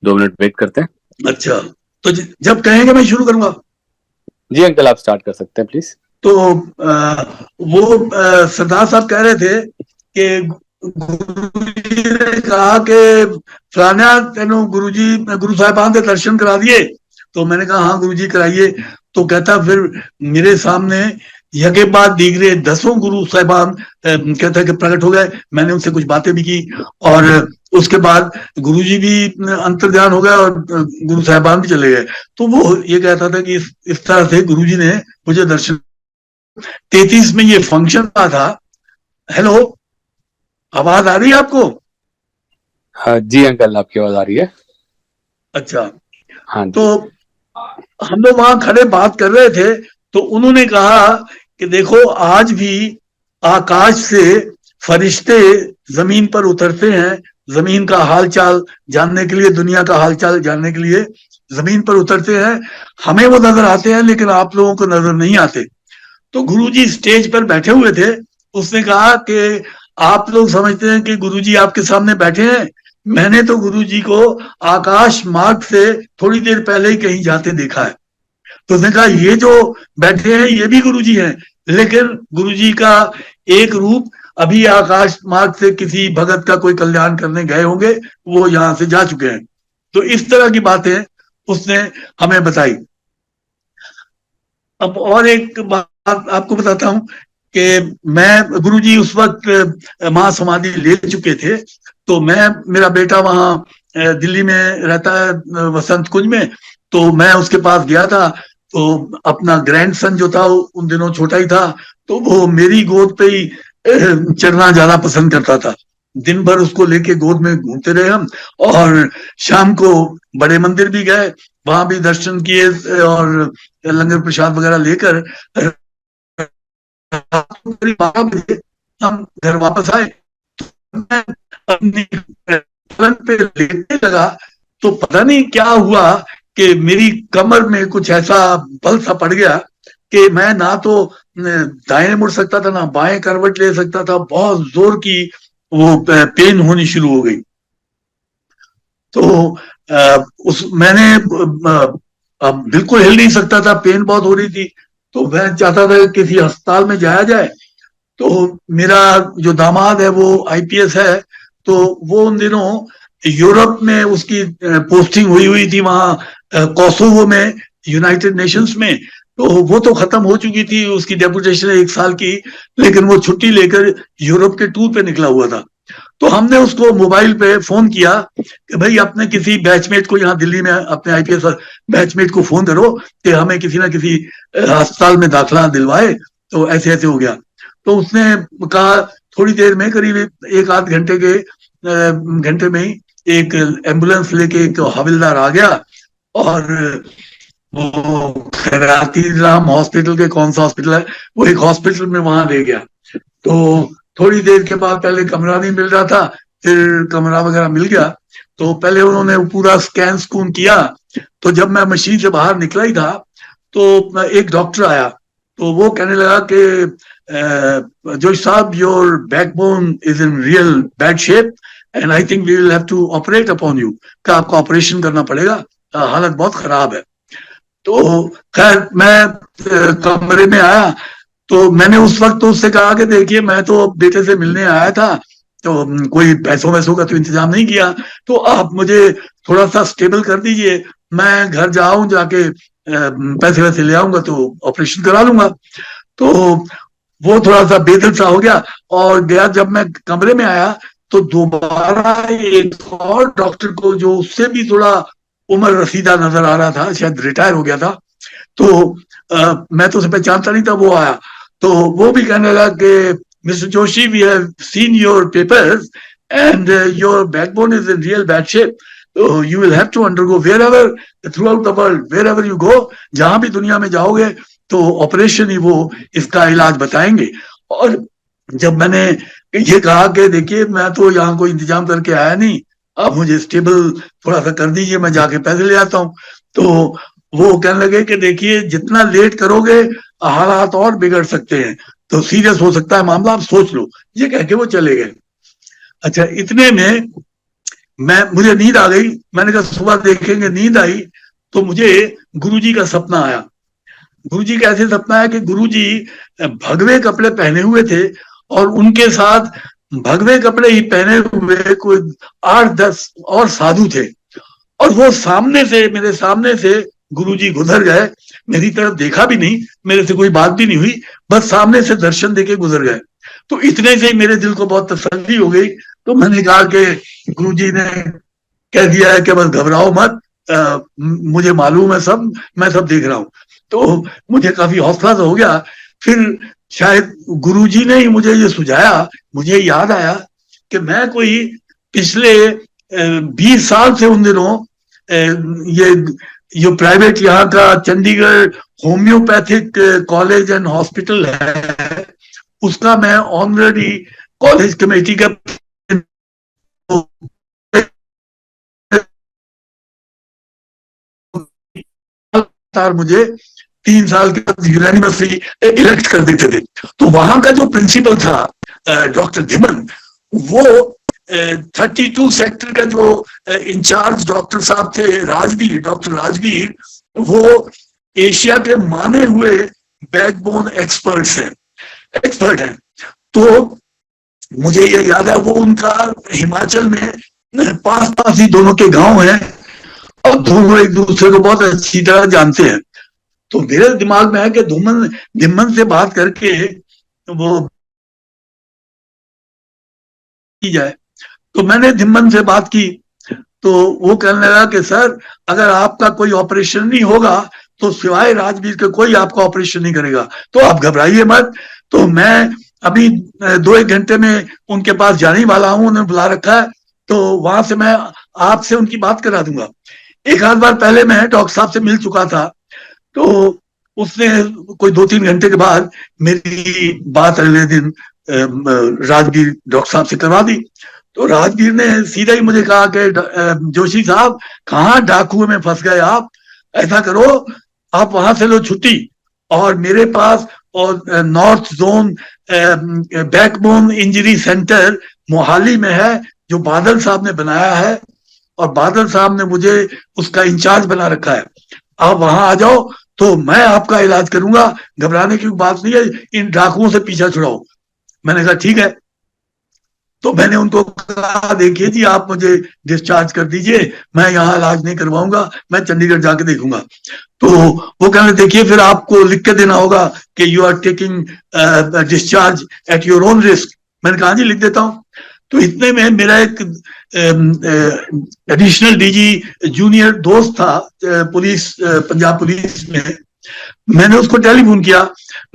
2 मिनट वेट करते हैं।
अच्छा, तो जब कहेंगे मैं शुरू करूंगा।
जी अंकल आप स्टार्ट कर सकते हैं प्लीज।
तो वो सरदार साहब कह रहे थे कि गुरुजी ने कहा कि फलाना तेनों गुरु साहिबान के दर्शन करा दिए। तो मैंने कहा हाँ गुरुजी कराइए। तो कहता फिर मेरे सामने यके बाद दीगरे 10 गुरु साहिबान कहता है कि प्रकट हो गए। मैंने उनसे कुछ बातें भी की और उसके बाद गुरुजी भी अंतर्ध्यान हो गया और गुरु साहिबान भी चले गए। तो वो ये कहता था कि इस तरह से गुरुजी ने मुझे दर्शन 33 में ये फंक्शन था। हेलो, आवाज आ रही है आपको?
हाँ जी अंकल आपकी आवाज आ रही है।
अच्छा
हाँ
तो हम लोग वहां खड़े बात कर रहे थे तो उन्होंने कहा कि देखो आज भी आकाश से फरिश्ते जमीन पर उतरते हैं, जमीन का हालचाल जानने के लिए, दुनिया का हालचाल जानने के लिए जमीन पर उतरते हैं। हमें वो नजर आते हैं लेकिन आप लोगों को नजर नहीं आते। तो गुरुजी स्टेज पर बैठे हुए थे। उसने कहा कि आप लोग समझते हैं कि गुरुजी आपके सामने बैठे हैं, मैंने तो गुरुजी को आकाश मार्ग से थोड़ी देर पहले ही कहीं जाते देखा है। तो उसने कहा ये जो बैठे हैं ये भी गुरुजी हैं, लेकिन गुरुजी का एक रूप अभी आकाश मार्ग से किसी भगत का कोई कल्याण करने गए होंगे, वो यहाँ से जा चुके हैं। तो इस तरह की बातें उसने हमें बताई। अब और एक बात आपको बताता हूँ कि मैं, गुरुजी उस वक्त महासमाधि ले चुके थे, तो मेरा बेटा वहाँ दिल्ली में रहता है, वसंत कुंज में, तो मैं उसके पास गया था। तो अपना ग्रैंडसन जो था उन दिनों छोटा ही था, तो वो मेरी गोद पे ही चढ़ना ज्यादा पसंद करता था। दिन भर उसको लेके गोद में घूमते रहे हम, और शाम को बड़े मंदिर भी गए, वहां भी दर्शन किए, और लंगर प्रसाद वगैरह लेकर करीब 12 बजे हम घर वापस आए। मैं अपनी पलंग पे लेटने लगा, तो पता नहीं क्या हुआ कि मेरी कमर में कुछ ऐसा बल सा पड़ गया कि मैं ना तो दाएं मुड़ सकता था, ना बाएं करवट ले सकता था। बहुत जोर की वो पेन होनी शुरू हो गई। तो उस मैंने बिल्कुल हिल नहीं सकता था, पेन बहुत हो रही थी। तो मैं चाहता था कि किसी अस्पताल में जाया जाए। तो मेरा जो दामाद है वो आईपीएस है, तो वो उन दिनों यूरोप में उसकी पोस्टिंग हुई हुई थी, वहां कोसोवो में, यूनाइटेड नेशंस में। तो वो तो खत्म हो चुकी थी उसकी डेपुटेशन 1 साल की, लेकिन वो छुट्टी लेकर यूरोप के टूर पे निकला हुआ था। तो हमने उसको मोबाइल पे फोन किया कि भाई अपने किसी बैचमेट को यहाँ दिल्ली में, अपने आईपीएस बैचमेट को फोन करो कि हमें किसी ना किसी अस्पताल में दाखिला दिलवाए। तो ऐसे ऐसे हो गया। तो उसने कहा थोड़ी देर में, करीब 1 आध घंटे के घंटे में ही एक एम्बुलेंस लेके एक हविलदार आ गया, और वो खैराती राम हॉस्पिटल के, कौन सा हॉस्पिटल है वो, एक हॉस्पिटल में वहां ले गया। तो थोड़ी देर के बाद, पहले कमरा नहीं मिल रहा था, फिर कमरा वगैरह मिल गया। तो पहले उन्होंने पूरा स्कैन स्कून किया। तो जब मैं मशीन से बाहर निकला ही था, तो एक डॉक्टर आया। तो वो कहने लगा कि Josh sahab, your backbone is in real bad shape and I think we will have to operate upon you, का आपको ऑपरेशन करना पड़ेगा, हालत बहुत खराब है। तो खैर मैं कमरे में आया, तो मैंने उस वक्त तो उससे कहा कि देखिए मैं तो बेटे से मिलने आया था, तो कोई पैसों वैसों का तो इंतजाम नहीं किया, तो आप मुझे थोड़ा सा स्टेबल कर दीजिए, मैं घर जाऊं, जाके पैसे वैसे ले आऊंगा तो ऑपरेशन करा लूंगा। तो वो थोड़ा सा बेदिल सा हो गया और गया। जब मैं कमरे में आया, तो दोबारा एक और डॉक्टर को, जो उससे भी थोड़ा उम्र रसीदा नजर आ रहा था, शायद रिटायर हो गया था, तो मैं तो उसे पहचानता नहीं था, वो आया। तो वो भी कहने लगा कि mister Joshi, we have seen your papers and your backbone is in real bad shape, you will have to undergo wherever, throughout the world, wherever you go, जहां भी दुनिया में जाओगे तो ऑपरेशन ही वो इसका इलाज बताएंगे। और जब मैंने ये कहा कि देखिए मैं तो यहाँ कोई इंतजाम करके आया नहीं, आप मुझे स्टेबल थोड़ा सा कर दीजिए, मैं जाके पैसे ले आता हूँ। तो वो कहने लगे कि देखिए जितना लेट करोगे हालात और बिगड़ सकते हैं, तो सीरियस हो सकता है मामला, आप सोच लो। ये कह के वो चले गए। अच्छा, इतने में मुझे नींद आ गई। मैंने कहा सुबह देखेंगे। नींद आई तो मुझे गुरुजी का सपना आया। गुरुजी का ऐसे सपना है कि गुरुजी भगवे कपड़े पहने हुए थे, और उनके साथ भगवे कपड़े ही पहने हुए कोई 8-10 और साधु थे, और वो सामने से, मेरे सामने से गुरुजी गुजर गए। मेरी तरफ देखा भी नहीं, मेरे से कोई बात भी नहीं हुई, बस सामने से दर्शन देके गुजर गए। तो इतने से ही मेरे दिल को बहुत तसल्ली हो गई। तो मैंने कहा कि गुरुजी ने कह दिया है कि बस घबराओ मत, मुझे मालूम है सब, मैं सब देख रहा हूँ। तो मुझे काफी हौसला हो गया। फिर शायद गुरुजी ने ही मुझे ये सुझाया, मुझे याद आया कि मैं कोई पिछले 20 साल से उन दिनों ये जो प्राइवेट यहाँ का Chandigarh homeopathic college and hospital है, उसका मैं ऑनररी कॉलेज कमेटी का मुझे 3 साल के बाद यूनिवर्सिटी इलेक्ट कर देते थे। तो वहां का जो प्रिंसिपल था डॉक्टर धिमन, वो 32 सेक्टर का जो इंचार्ज डॉक्टर साहब थे, राजवीर, डॉक्टर राजवीर, वो एशिया के माने हुए बैकबोन एक्सपर्ट हैं। तो मुझे ये याद है, वो उनका हिमाचल में पास पास ही दोनों के गांव हैं, और दोनों एक दूसरे को बहुत अच्छी तरह जानते हैं। तो मेरे दिमाग में है कि धिम्मन से बात करके वो की जाए। तो मैंने धिम्मन से बात की, तो वो कहने लगा कि सर, अगर आपका कोई ऑपरेशन नहीं होगा तो सिवाय राजवीर के कोई आपका ऑपरेशन नहीं करेगा, तो आप घबराइए मत। तो मैं अभी 2-1 घंटे में उनके पास जाने वाला हूँ, उन्होंने बुला रखा है, तो वहां से मैं आपसे उनकी बात करा दूंगा। एक आध बार पहले मैं डॉक्टर साहब से मिल चुका था, तो उसने कोई 2-3 घंटे के बाद मेरी बात अगले दिन राजवीर डॉक्टर साहब से करवा दी। तो राजवीर ने सीधा ही मुझे कहा कि जोशी साहब, कहाँ डाकुओं में फंस गए आप, ऐसा करो आप वहां से लो छुट्टी, और मेरे पास और north zone backbone injury centre Mohali में है, जो बादल साहब ने बनाया है, और बादल साहब ने मुझे उसका इंचार्ज बना रखा है। आप वहां आ जाओ तो मैं आपका इलाज करूंगा, घबराने की बात नहीं है, इन डाकुओं से पीछा छुड़ाओ। मैंने कहा ठीक है। तो मैंने उनको कहा, देखिए जी, आप मुझे डिस्चार्ज कर दीजिए, मैं यहाँ इलाज नहीं करवाऊंगा, मैं चंडीगढ़ जाके देखूंगा। तो वो कहने, देखिए फिर आपको लिख के देना होगा कि you are taking discharge at your own risk. मैंने कहा जी, लिख देता हूँ। तो इतने में मेरा एक एडिशनल डीजी जूनियर दोस्त था पुलिस, पंजाब पुलिस में, मैंने उसको टेलीफोन किया।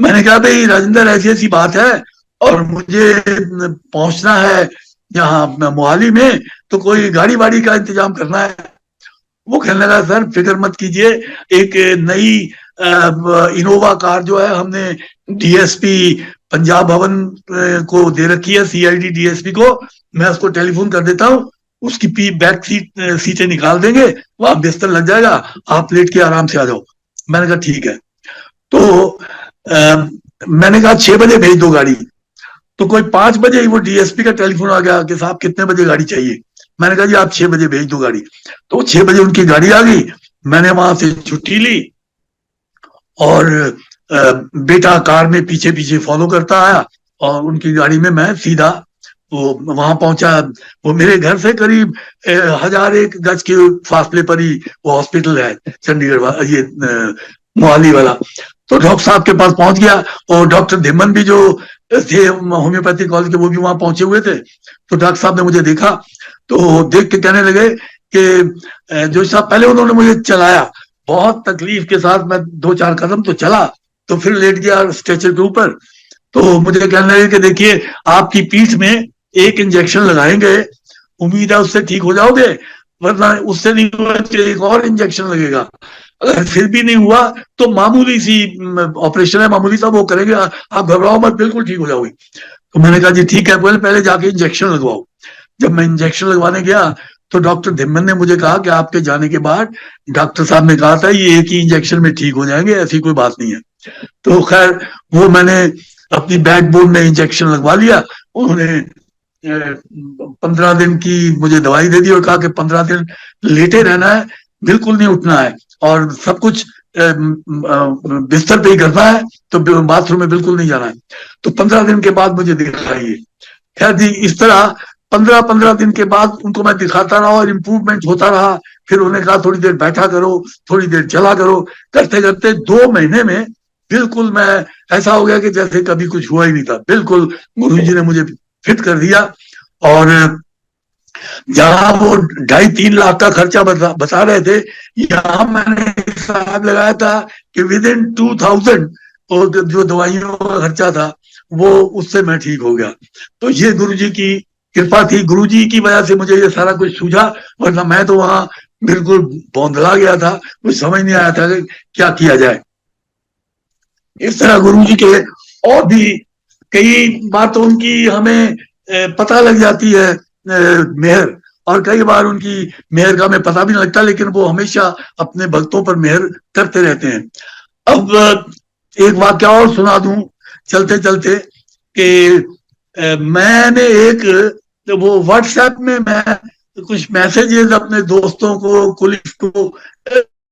मैंने कहा, भाई राजेंद्र, ऐसी ऐसी बात है और मुझे पहुंचना है यहाँ मोहाली में, तो कोई गाड़ी वाड़ी का इंतजाम करना है। वो कहने लगा, सर फिक्र मत कीजिए, एक नई इनोवा कार जो है हमने डीएसपी पंजाब भवन को दे रखी है, सीआईडी डीएसपी को, मैं उसको टेलीफोन कर देता हूँ, उसकी बैक सीटें निकाल देंगे, वहां बिस्तर लग जाएगा, आप लेट के आराम से आ जाओ। मैंने कहा ठीक है। तो मैंने कहा 6 बजे भेज दो गाड़ी। तो कोई 5 बजे ही वो डीएसपी का टेलीफोन आ गया कि साहब कितने बजे गाड़ी चाहिए। मैंने कहा जी, आप 6 बजे भेज दो गाड़ी। तो 6 बजे उनकी गाड़ी आ गई, मैंने वहां से छुट्टी ली, और बेटा कार में पीछे पीछे फॉलो करता आया, और उनकी गाड़ी में मैं सीधा वो वहां पहुंचा। वो मेरे घर से करीब 1001 गज के फासले पर ही वो हॉस्पिटल है, चंडीगढ़ ये मोहाली वाला। तो डॉक्टर साहब के पास पहुंच गया, और डॉक्टर धिम्मन भी जो थे होम्योपैथी कॉलेज के, वो भी वहां पहुंचे हुए थे। तो डॉक्टर साहब ने मुझे देखा, तो देख के कहने लगे कि जो साहब, पहले उन्होंने मुझे चलाया बहुत तकलीफ के साथ, मैं 2-4 कदम तो चला, तो फिर लेट गया स्ट्रेचर के ऊपर। तो मुझे कहने लगे कि देखिए, आपकी पीठ में एक इंजेक्शन लगाएंगे, उम्मीद है उससे ठीक हो जाओगे, वरना उससे नहीं हुआ तो एक और इंजेक्शन लगेगा, अगर फिर भी नहीं हुआ तो मामूली सी ऑपरेशन है, मामूली सा, वो करेंगे, आप घबराओ मत, बिल्कुल ठीक हो जाओगे। तो मैंने कहा जी ठीक है, पहले जाके इंजेक्शन लगवाओ। जब मैं इंजेक्शन लगवाने गया, तो डॉक्टर धिम्मन ने मुझे कहा कि आपके जाने के बाद डॉक्टर साहब ने कहा था ये एक ही इंजेक्शन में ठीक हो जाएंगे, ऐसी कोई बात नहीं है। तो खैर, वो मैंने अपनी बैकबोन में इंजेक्शन लगवा लिया। उन्होंने 15 दिन की मुझे दवाई दे दी और कहा कि 15 दिन लेटे रहना है, बिल्कुल नहीं उठना है, और सब कुछ बिस्तर पे ही करना है, तो बाथरूम में बिल्कुल नहीं जाना है। तो 15 दिन के बाद मुझे दिखाइए। खैर जी, इस तरह 15-15 दिन के बाद उनको मैं दिखाता रहा और इम्प्रूवमेंट होता रहा। फिर उन्होंने कहा थोड़ी देर बैठा करो, थोड़ी देर चला करो, करते करते 2 महीने में बिल्कुल मैं ऐसा हो गया कि जैसे कभी कुछ हुआ ही नहीं था। बिल्कुल गुरुजी ने मुझे फिट कर दिया, और जहां वो 2.5-3 लाख का खर्चा बता रहे थे, यहाँ मैंने हिसाब लगाया था कि विद इन 2000 और जो दवाइयों का खर्चा था वो, उससे मैं ठीक हो गया। तो ये गुरुजी की कृपा थी, गुरुजी की वजह से मुझे ये सारा कुछ सूझा, वरना मैं तो वहां बिल्कुल बौंधला गया था, कुछ समझ नहीं आया था कि क्या किया जाए। इस तरह गुरुजी के और भी कई बातों उनकी हमें पता लग जाती है मेहर, और कई बार उनकी मेहर का हमें पता भी नहीं लगता, लेकिन वो हमेशा अपने भक्तों पर मेहर करते रहते हैं। अब एक वाक्य और सुना दूं चलते चलते कि मैंने एक वो व्हाट्सएप में मैं कुछ मैसेजेस अपने दोस्तों को, कुलीग को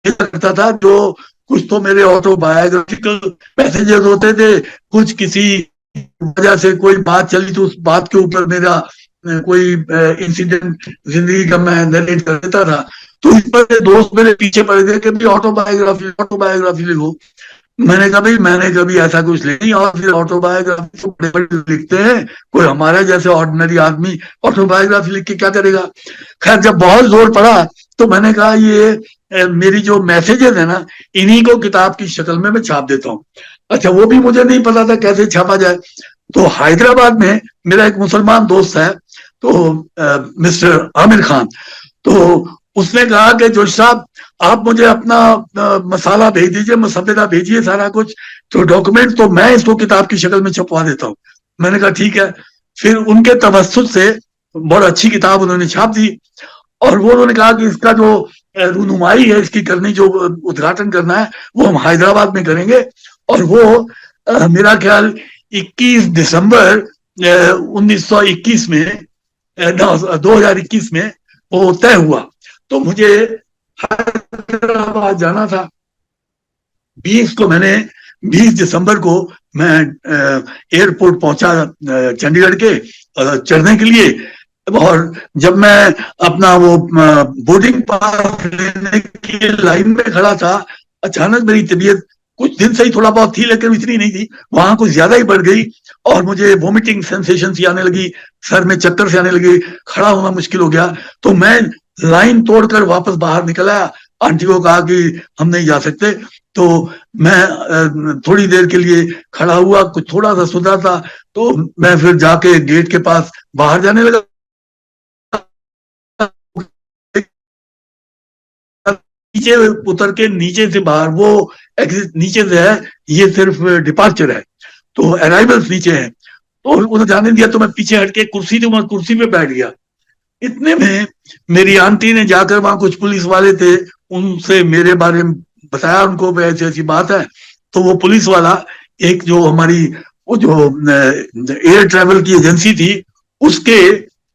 करता था, जो कुछ तो मेरे ऑटोबायोग्राफिकल मैसेजेस होते थे, कुछ किसी वजह से कोई बात चली तो उस बात के ऊपर मेरा कोई इंसिडेंट जिंदगी का मैं नरेट कर देता था। तो इस पर दोस्त मेरे पीछे पड़ गए कि ऑटोबायोग्राफी लिखो। मैंने कहा भाई मैंने कभी ऐसा कुछ नहीं, और फिर ऑटोबायोग्राफी तो बड़े बड़े लिखते हैं, कोई हमारे जैसे ऑर्डिनरी आदमी ऑटोबायोग्राफी लिख के क्या करेगा। खैर जब बहुत जोर पड़ा तो मैंने कहा ये मेरी जो मैसेजेस है ना, इन्हीं को किताब की शक्ल में मैं छाप देता हूँ। अच्छा वो भी मुझे नहीं पता था कैसे छापा जाए। तो हैदराबाद में मेरा एक मुसलमान दोस्त है, तो मिस्टर आमिर खान, तो उसने कहा कि जोश साहब आप मुझे अपना मसाला भेज दीजिए, मसबेदा भेजिए सारा कुछ, तो डॉक्यूमेंट, तो मैं इसको किताब की शक्ल में छपवा देता हूँ। मैंने कहा ठीक है। फिर उनके तवस्सुत से बहुत अच्छी किताब उन्होंने छाप दी, और वो उन्होंने कहा कि इसका जो रूनुमाई है इसकी करनी, जो उद्घाटन करना है वो हम हैदराबाद में करेंगे। और वो मेरा ख्याल 21 दिसंबर 1921 में 2021 में वो तय हुआ। तो मुझे हैदराबाद जाना था। 20 दिसंबर को मैं एयरपोर्ट पहुंचा चंडीगढ़ के चढ़ने के लिए। और जब मैं अपना वो बोर्डिंग पास लेने की लाइन में खड़ा था, अचानक मेरी तबीयत कुछ दिन से ही थोड़ा बहुत थी लेकिन इतनी नहीं थी, वहां कुछ ज्यादा ही बढ़ गई, और मुझे वोमिटिंग सेंसेशन सी आने लगी, सर में चक्कर से आने लगी, खड़ा होना मुश्किल हो गया। तो मैं लाइन तोड़कर वापस बाहर निकल आया। आंटी को कहा कि हम नहीं जा सकते। तो मैं थोड़ी देर के लिए खड़ा हुआ, कुछ थोड़ा सा सुधरा था, तो मैं फिर जाके गेट के पास बाहर जाने लगा। नीचे उतर के नीचे से बाहर, वो एग्जिट नीचे से है, ये सिर्फ डिपार्चर है, तो अराइवल्स नीचे है। तो उन्हें जाने दिया, तो मैं पीछे हटके कुर्सी थी, मैं कुर्सी पे बैठ गया। इतने में मेरी आंटी ने जाकर, वहां कुछ पुलिस वाले थे, उनसे मेरे बारे में बताया, उनको ऐसी ऐसी बात है। तो वो पुलिस वाला एक जो हमारी वो जो एयर ट्रेवल की एजेंसी थी उसके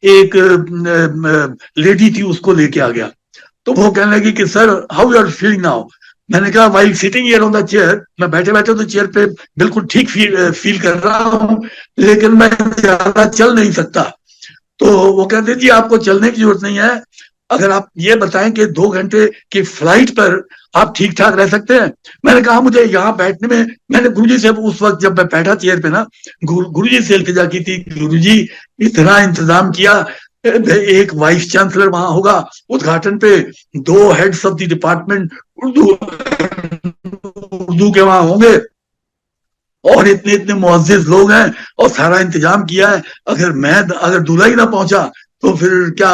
एक लेडी थी, उसको लेके आ गया। तो वो कहने लगी कि sir how you are feeling now. मैंने कहा while sitting here on the chair, मैं बैठे बैठे तो चेयर पे बिल्कुल ठीक फील कर रहा हूँ, लेकिन मैं ज्यादा चल नहीं सकता। तो वो कहते जी आपको चलने की जरूरत नहीं है, अगर आप ये बताएं कि 2 घंटे की फ्लाइट पर आप ठीक ठाक रह सकते हैं। मैंने कहा मुझे यहाँ बैठने में, मैंने गुरुजी से उस वक्त जब मैं बैठा चेयर पे ना, गुरुजी से इल्तिजा की थी, गुरुजी इतना इंतजाम किया, एक वाइस चांसलर वहां होगा उद्घाटन पे, 2 heads of the department Urdu Urdu के वहां होंगे, और इतने इतने मुअज्जिज लोग हैं, और सारा इंतजाम किया है। अगर दूल्हा ही ना पहुंचा तो फिर क्या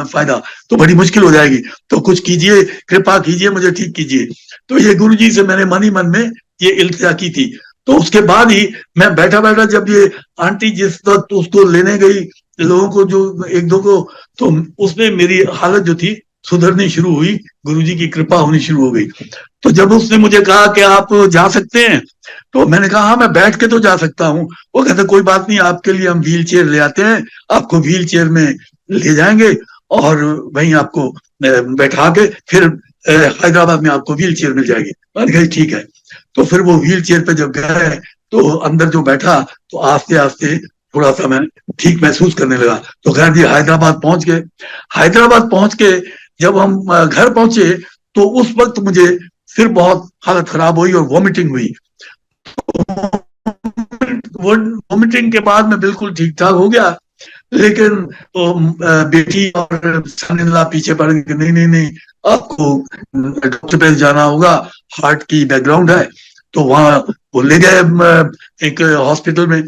फायदा, तो बड़ी मुश्किल हो जाएगी। तो कुछ कीजिए, कृपा कीजिए, मुझे ठीक कीजिए। तो ये गुरुजी से मैंने मन ही मन में ये इल्तिजा की थी। तो उसके बाद ही मैं बैठा बैठा, जब ये आंटी जिस वक्त उसको लेने गई, लोगों को जो एक दो को, तो उसमें मेरी हालत जो थी सुधरनी शुरू हुई, गुरुजी की कृपा होनी शुरू हो गई। तो जब उसने मुझे कहा कि आप जा सकते हैं, तो मैंने कहा हाँ मैं बैठ के तो जा सकता हूँ। वो कहते कोई बात नहीं, आपके लिए हम व्हील चेयर ले आते हैं, आपको व्हील चेयर में ले जाएंगे, और वहीं आपको बैठा के फिर हैदराबाद में आपको व्हील चेयर मिल जाएगी। मैंने कहा ठीक है। तो फिर वो व्हील चेयर पे जब गए, तो अंदर जो बैठा, तो आस्ते आस्ते थोड़ा सा मैं ठीक महसूस करने लगा। तो खैर जी हैदराबाद पहुंच गए। हैदराबाद पहुंच के जब हम घर पहुंचे, तो उस वक्त मुझे फिर बहुत हालत खराब हुई और वॉमिटिंग हुई। वॉमिटिंग के बाद मैं बिल्कुल ठीक ठाक हो गया, लेकिन बेटी और सनीला पीछे पड़ गई, नहीं नहीं नहीं, आपको डॉक्टर पे जाना होगा, हार्ट की बैकग्राउंड है। तो वहां वो ले गए एक हॉस्पिटल में,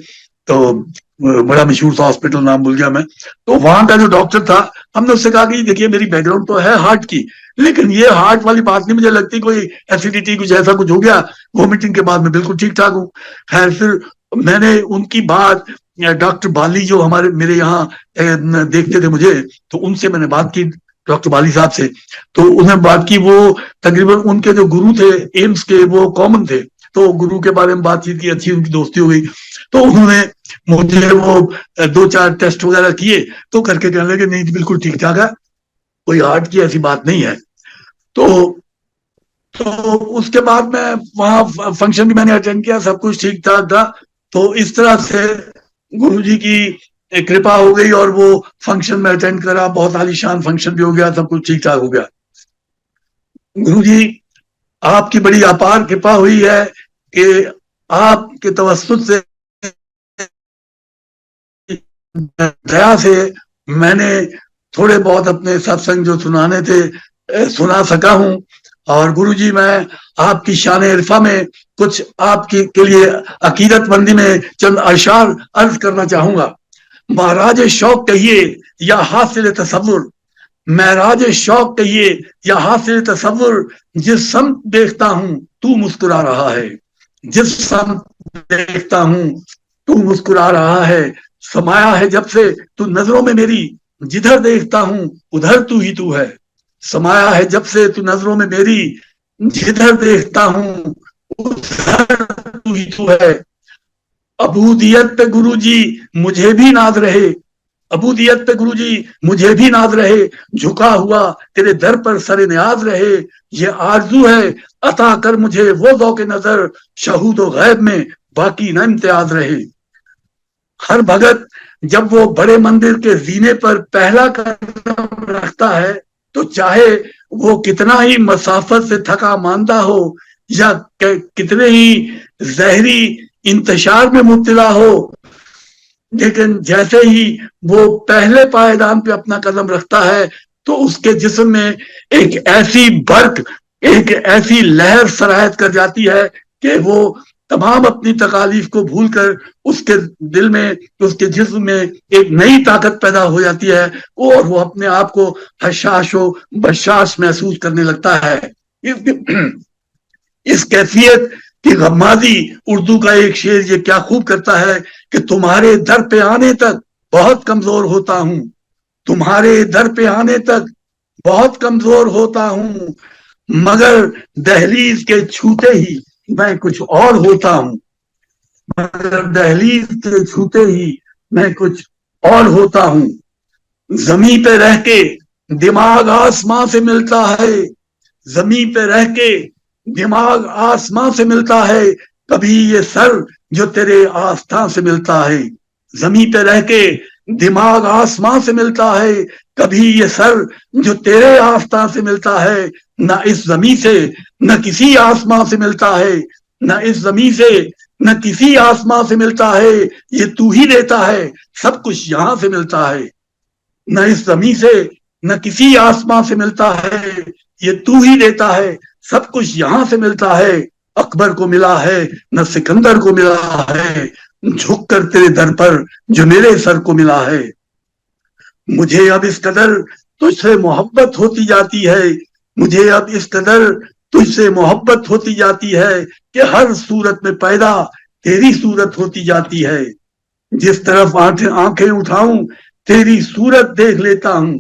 तो बड़ा मशहूर सा हॉस्पिटल, नाम भूल गया मैं। तो वहां का जो डॉक्टर था, हमने उससे कहा कि देखिए मेरी बैकग्राउंड तो है हार्ट की, लेकिन ये हार्ट वाली बात नहीं मुझे लगती, कोई एसिडिटी कुछ ऐसा कुछ हो गया, वोमिटिंग के बाद मैं बिल्कुल ठीक ठाक हूँ। खैर फिर मैंने उनकी बात डॉक्टर बाली, जो हमारे मेरे यहाँ देखते थे मुझे, तो उनसे मैंने बात की, डॉक्टर बाली साहब से। तो उन्हें बात की, वो तकरीबन उनके जो गुरु थे एम्स के, वो कॉमन थे, तो गुरु के बारे में बातचीत की, अच्छी उनकी दोस्ती हो गई। तो उन्होंने मुझे वो 2-4 टेस्ट वगैरह किए, तो करके कहने लगे नहीं बिल्कुल ठीक ठाक है, कोई हार्ट की ऐसी बात नहीं है। तो उसके बाद मैं वहां फंक्शन भी मैंने अटेंड किया, सब कुछ ठीक ठाक था। तो इस तरह से गुरुजी की कृपा हो गई, और वो फंक्शन में अटेंड करा, बहुत आलीशान फंक्शन भी हो गया, सब कुछ ठीक ठाक हो गया। गुरुजी, आपकी बड़ी अपार कृपा हुई है कि आपके तवस्सुत से, दया से मैंने थोड़े बहुत अपने सत्संग जो सुनाने थे सुना सका हूं। और गुरुजी, मैं आपकी शान इरफा में कुछ आपके के लिए अकीदतमंदी में चंद अशार अर्ज करना चाहूंगा। महाराज शौक कहिए या हासिल तसव्वुर, महराज शौक कहिए या हासिल तसव्वुर, जिस सम देखता हूं तू मुस्कुरा रहा है, जिस सम देखता हूं तू मुस्कुरा रहा है, समाया है जब से तू नजरों में मेरी, जिधर देखता हूं उधर तू ही तू है। समाया है जब से तू नजरों में मेरी, जिधर देखता हूं उधर तू ही तू है। अबूदियत पे गुरुजी मुझे भी नाज रहे, अबूदियत पे गुरुजी मुझे भी नाज रहे, झुका हुआ तेरे दर पर सरे न्याज रहे, ये आरजू है अता कर मुझे वो ज़ौक़ नजर, शहूदो गैब में बाकी न इम्तियाज रहे। हर भगत जब वो बड़े मंदिर के जीने पर पहला कदम रखता है तो चाहे वो कितना ही मसाफत से थका मांदा हो या कितने ही जहरी इंतशार में मुब्तला हो, लेकिन जैसे ही वो पहले पायदान पे अपना कदम रखता है तो उसके जिस्म में एक ऐसी बर्क, एक ऐसी लहर सरायत कर जाती है कि वो तमाम अपनी तकालीफ को भूलकर उसके दिल में, उसके जिस्म में एक नई ताकत पैदा हो जाती है और वो अपने आप को हशाश व बशाश महसूस करने लगता है। इस कैफियत की गम्मादी उर्दू का एक शेर ये क्या खूब करता है कि तुम्हारे दर पे आने तक बहुत कमजोर होता हूं, तुम्हारे दर पे आने तक बहुत कमजोर होता हूं, मगर दहलीज के छूते ही मैं कुछ और होता हूं, मगर दहलीज के छूते ही मैं कुछ और होता हूं। जमीन पे रह के दिमाग आसमां से मिलता है, जमीन पे रह के दिमाग आसमां से मिलता है, कभी ये सर जो तेरे आस्था से मिलता है। जमीन पे रह के दिमाग आसमां से मिलता है, कभी ये सर जो तेरे आस्था से मिलता है। न इस जमीन से न किसी आसमां से मिलता है, न इस जमीन से न किसी आसमां से मिलता है, ये तू ही देता है सब कुछ यहां से मिलता है। न इस जमीन से न किसी आसमां से मिलता है, ये तू ही देता है सब कुछ यहां से मिलता है। अकबर को मिला है न सिकंदर को मिला है, झुक कर तेरे दर पर जो मेरे सर को मिला है। मुझे अब इस कदर तुझसे मोहब्बत होती जाती है, मुझे अब इस कदर तुझसे मोहब्बत होती जाती है कि हर सूरत में पैदा तेरी सूरत होती जाती है। जिस तरफ आंखें उठाऊं तेरी सूरत देख लेता हूं,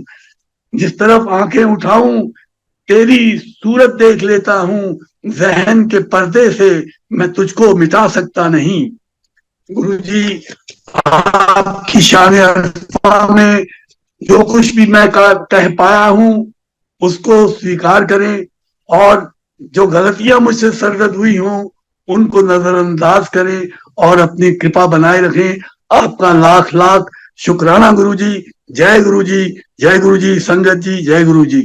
जिस तरफ आंखें उठाऊं तेरी सूरत देख लेता हूं, जहन के पर्दे से मैं तुझको मिटा सकता नहीं। गुरुजी, आपकी शान अरफा में जो कुछ भी मैं कह पाया हूं उसको स्वीकार करें और जो गलतियां मुझसे सरजद हुई हों उनको नजरअंदाज करें और अपनी कृपा बनाए रखें। आपका लाख लाख शुक्राना गुरुजी। जय गुरुजी, जय गुरुजी। संगत जी, जय गुरुजी।